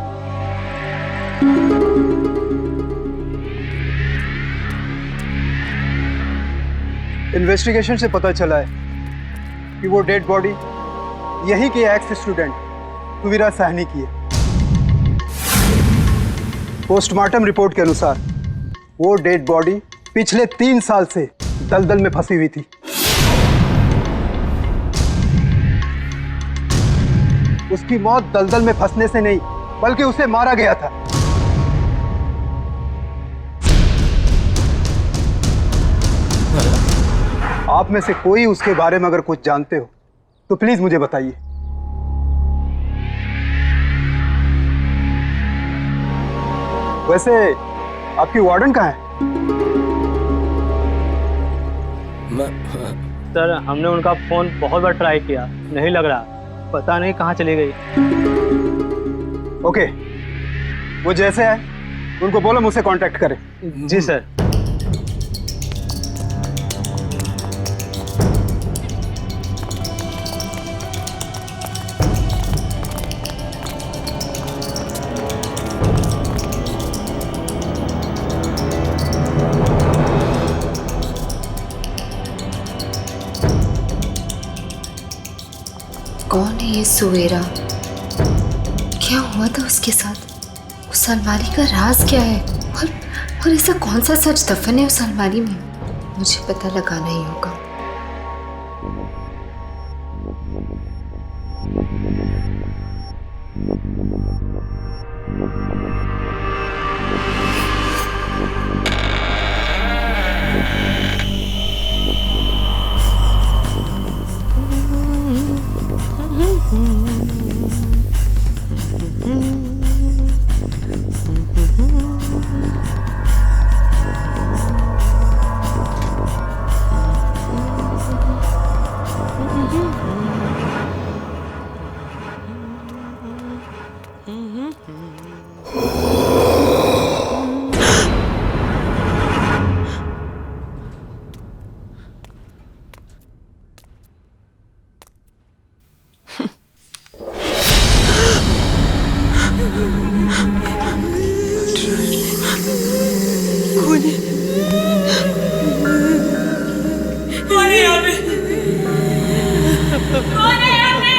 इन्वेस्टिगेशन से पता चला है कि वो डेड बॉडी यही के एक्स स्टूडेंट सुवीरा साहनी की है। पोस्टमार्टम रिपोर्ट के अनुसार वो डेड बॉडी पिछले 3 साल से दलदल में फंसी हुई थी। उसकी मौत दलदल में फंसने से नहीं, बल्कि उसे मारा गया था। आप में से कोई उसके बारे में अगर कुछ जानते हो तो प्लीज मुझे बताइए। वैसे आपकी वार्डन कहाँ है? सर, हमने उनका फोन बहुत बार ट्राई किया, नहीं लग रहा, पता नहीं कहाँ चली गई। ओके, वो जैसे है उनको बोलो मुझसे कांटेक्ट करें। जी सर। कौन है ये सुवेरा? क्या हुआ था उसके साथ? उस अलमारी का राज क्या है? और ऐसा कौन सा सच दफन है उस अलमारी में? मुझे पता लगाना ही होगा। है यहाँ पे? कौन है यहाँ पे?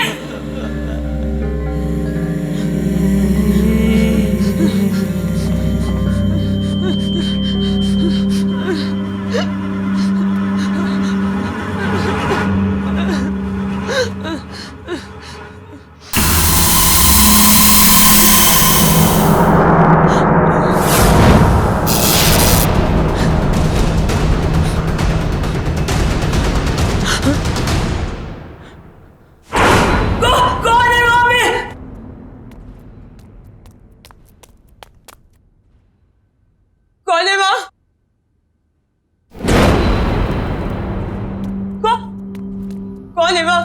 कौन है वहाँ पे? कौन है वहाँ? कौन है वहाँ?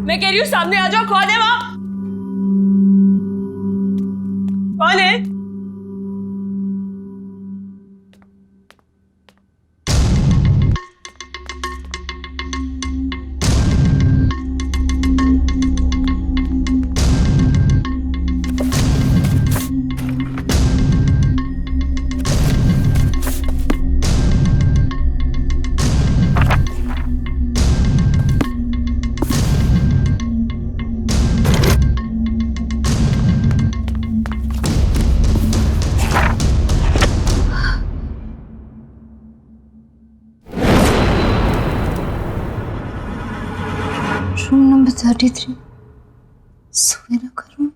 मैं कह रही हूँ सामने आ जाओ, कौन है वहाँ? कौन है? रूम नंबर 33 सवेरा का रूम।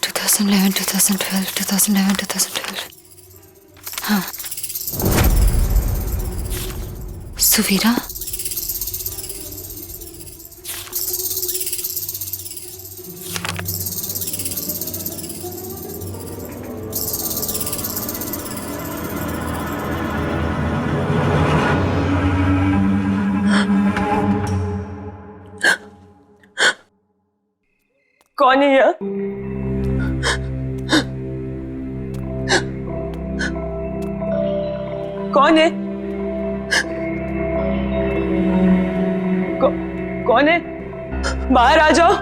(2011, 2012, 2011, 2012) हाँ, सुवीरा। कौन है यहाँ? कौन है? कौन है? बाहर आ जाओ।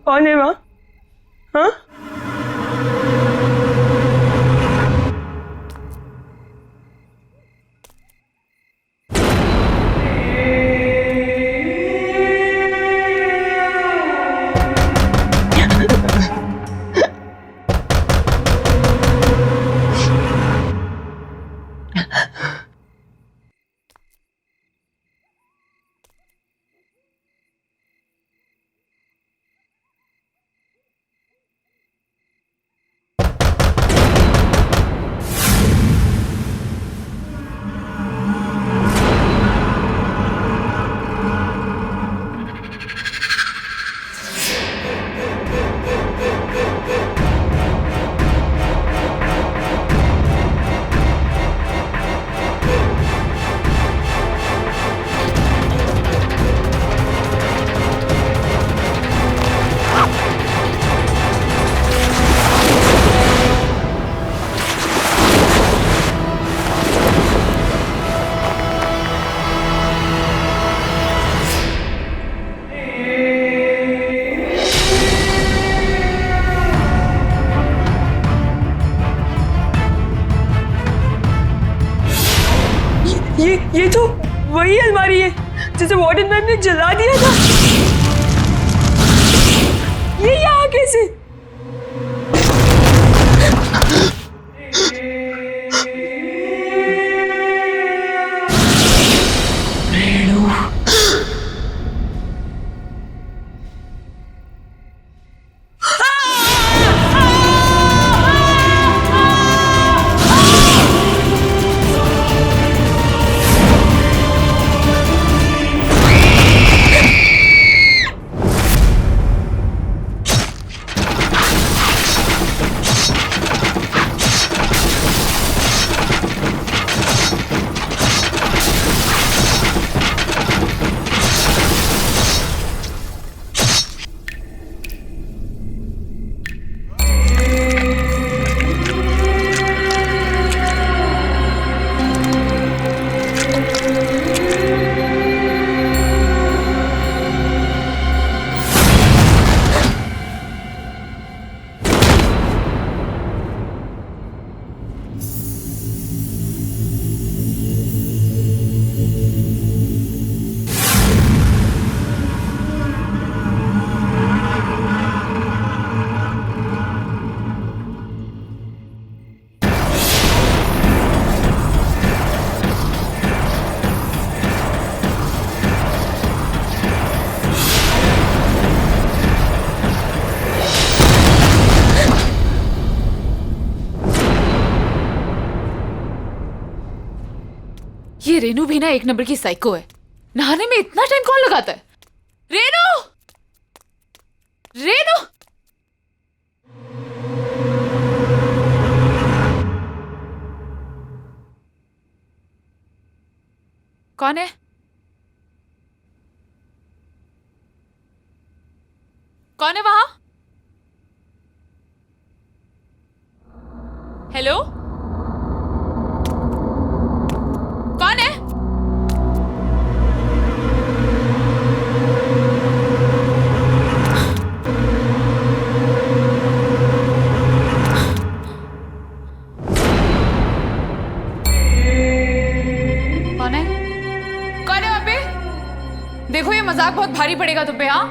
कौन है वहाँ? हाँ? ये तो वही अलमारी है जिसे वार्डन मैम ने जला दिया था। ये यहाँ कैसे? ये रेनू भी ना एक नंबर की साइको है। नहाने में इतना टाइम कौन लगाता है? रेनू, रेनू, कौन है? कौन है वहां? हेलो, कौन है? कौन है? कौन है वहां पे? देखो ये मजाक बहुत भारी पड़ेगा तुम पे। हाँ,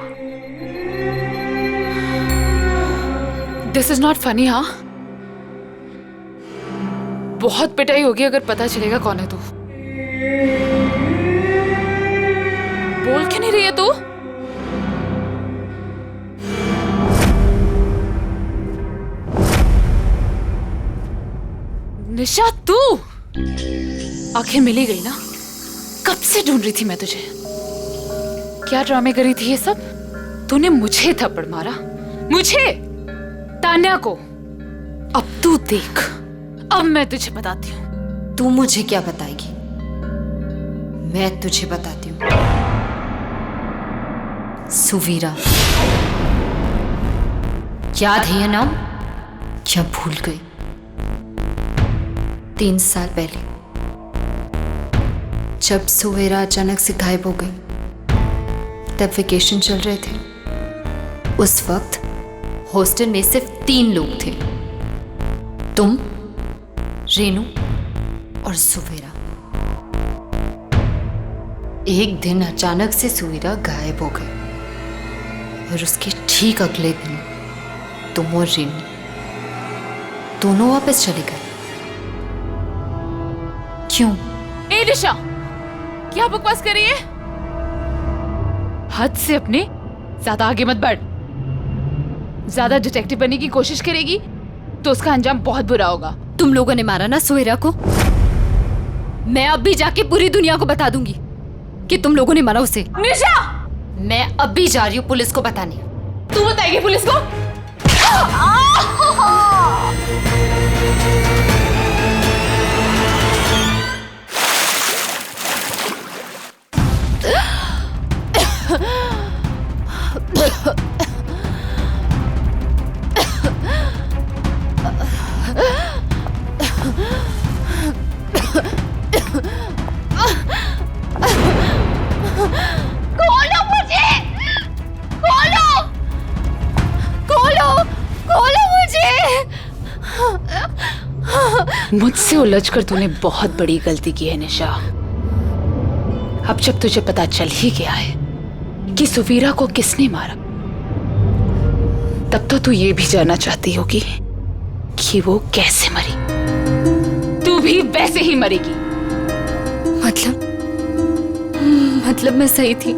दिस इज नॉट फनी। हाँ, बहुत पिटाई होगी अगर पता चलेगा कौन है तू। बोल क्यों नहीं रही है तू? निशा, तू आखिर मिल ही गई ना। कब से ढूंढ रही थी मैं तुझे। क्या ड्रामे करी थी ये सब? तूने मुझे थप्पड़ मारा, मुझे, तान्या को। अब तू देख, अब मैं तुझे बताती हूँ। तू मुझे क्या बताएगी? मैं तुझे बताती हूँ। सुवीरा, याद है ये नाम? क्या भूल गई? 3 साल पहले जब सुवीरा अचानक से गायब हो गई, तब वेकेशन चल रहे थे। उस वक्त हॉस्टल में सिर्फ 3 लोग थे, तुम, रेनू और सुवीरा। एक दिन अचानक से सुवीरा गायब हो गई और उसके ठीक अगले दिन तुम और रेनू दोनों वापस चले गए। क्यों? ए निशा, क्या बकवास कर रही है? हद से अपने ज्यादा आगे मत बढ़। ज्यादा डिटेक्टिव बनने की कोशिश करेगी तो उसका अंजाम बहुत बुरा होगा। तुम लोगों ने मारा ना सुवीरा को? मैं अब भी जाके पूरी दुनिया को बता दूंगी कि तुम लोगों ने मारा उसे। निशा, मैं अब भी जा रही हूँ पुलिस को बताने। तू बताएगी पुलिस को? खोलो मुझे! खोलो! खोलो! खोलो मुझे! मुझसे उलझकर तूने बहुत बड़ी गलती की है निशा। अब जब तुझे पता चल ही गया है कि सुवीरा को किसने मारा, तब तो तू ये भी जानना चाहती होगी कि वो कैसे मरी। तू भी वैसे ही मरेगी। मतलब मैं सही थी?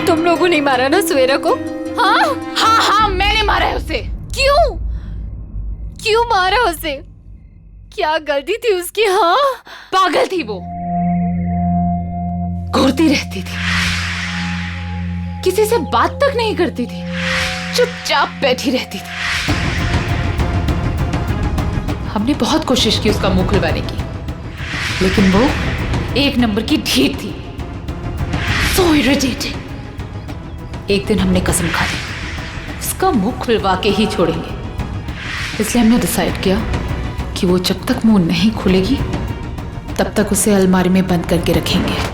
तुम लोगों ने मारा ना सुवीरा को? हाँ हाँ हाँ, मैंने मारा है उसे। क्यों? क्यों मारा उसे? क्या गलती थी उसकी? हाँ, पागल थी वो, घूरती रहती थी, किसी से बात तक नहीं करती थी, चुपचाप बैठी रहती थी। हमने बहुत कोशिश की उसका मुंह खुलवाने की, लेकिन वो एक नंबर की ढीठ थी। So irritating। एक दिन हमने कसम खा ली उसका मुंह खुलवा के ही छोड़ेंगे। इसलिए हमने डिसाइड किया कि वो जब तक मुंह नहीं खुलेगी तब तक उसे अलमारी में बंद करके रखेंगे।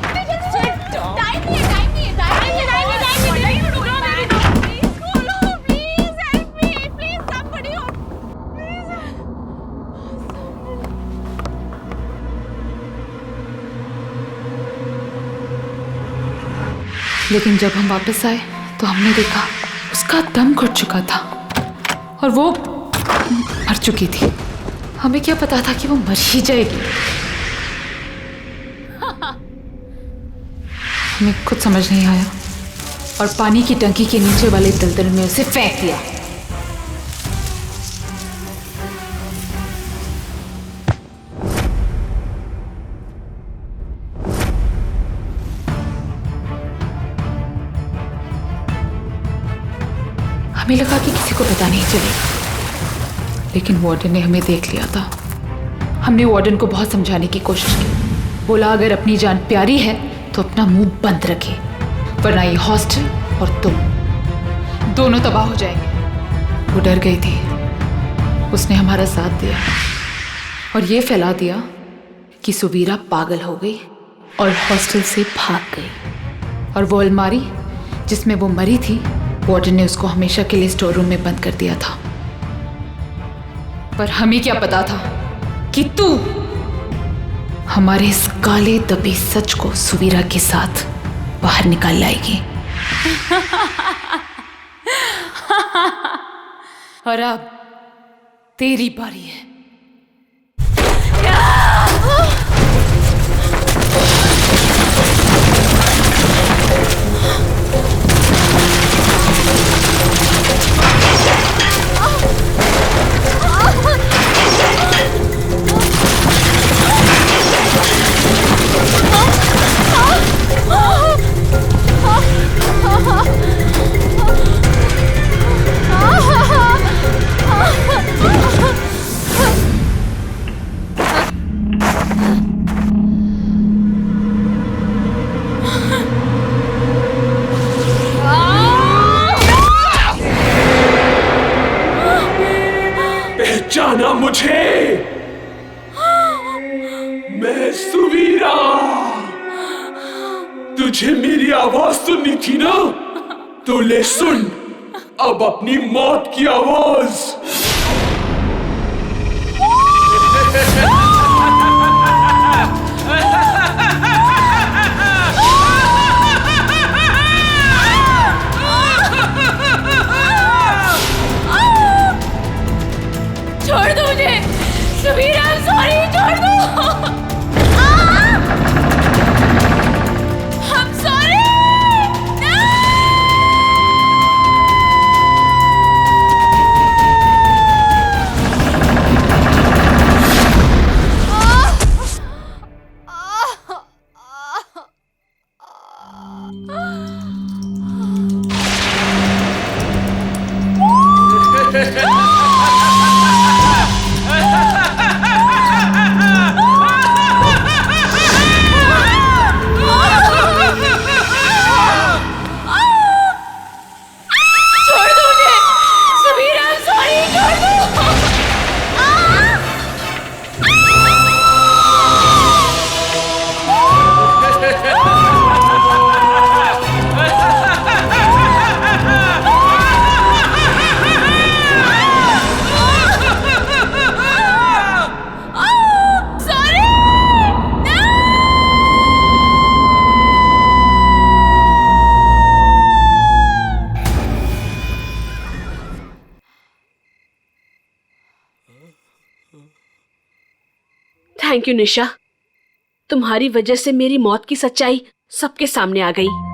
लेकिन जब हम वापस आए तो हमने देखा उसका दम घुट चुका था और वो मर चुकी थी। हमें क्या पता था कि वो मर ही जाएगी। हमें कुछ समझ नहीं आया और पानी की टंकी के नीचे वाले दलदल में उसे फेंक दिया। हमें लगा कि किसी को पता नहीं चलेगा, लेकिन वार्डन ने हमें देख लिया था। हमने वार्डन को बहुत समझाने की कोशिश की। बोला अगर अपनी जान प्यारी है तो अपना मुंह बंद रखे, वरना ये हॉस्टल और तुम दोनों तबाह हो जाएंगे। वो डर गई थी, उसने हमारा साथ दिया और ये फैला दिया कि सुवीरा पागल हो गई और हॉस्टल से भाग गई। और वो अलमारी जिसमें वो मरी थी, वार्डन ने उसको हमेशा के लिए स्टोर रूम में बंद कर दिया था। पर हमें क्या पता था कि तू हमारे इस काले दबे सच को सुवीरा के साथ बाहर निकाल लाएगी। और अब तेरी बारी है। पहचाना मुझे? मैं सुवीरा। तुझे मेरी आवाज सुननी थी ना, तो ले सुन अब अपनी मौत की आवाज। छोड़ दो मुझे सुवीरा, सॉरी, छोड़ दो। I'm sorry। थैंक यू निशा, तुम्हारी वजह से मेरी मौत की सच्चाई सबके सामने आ गई।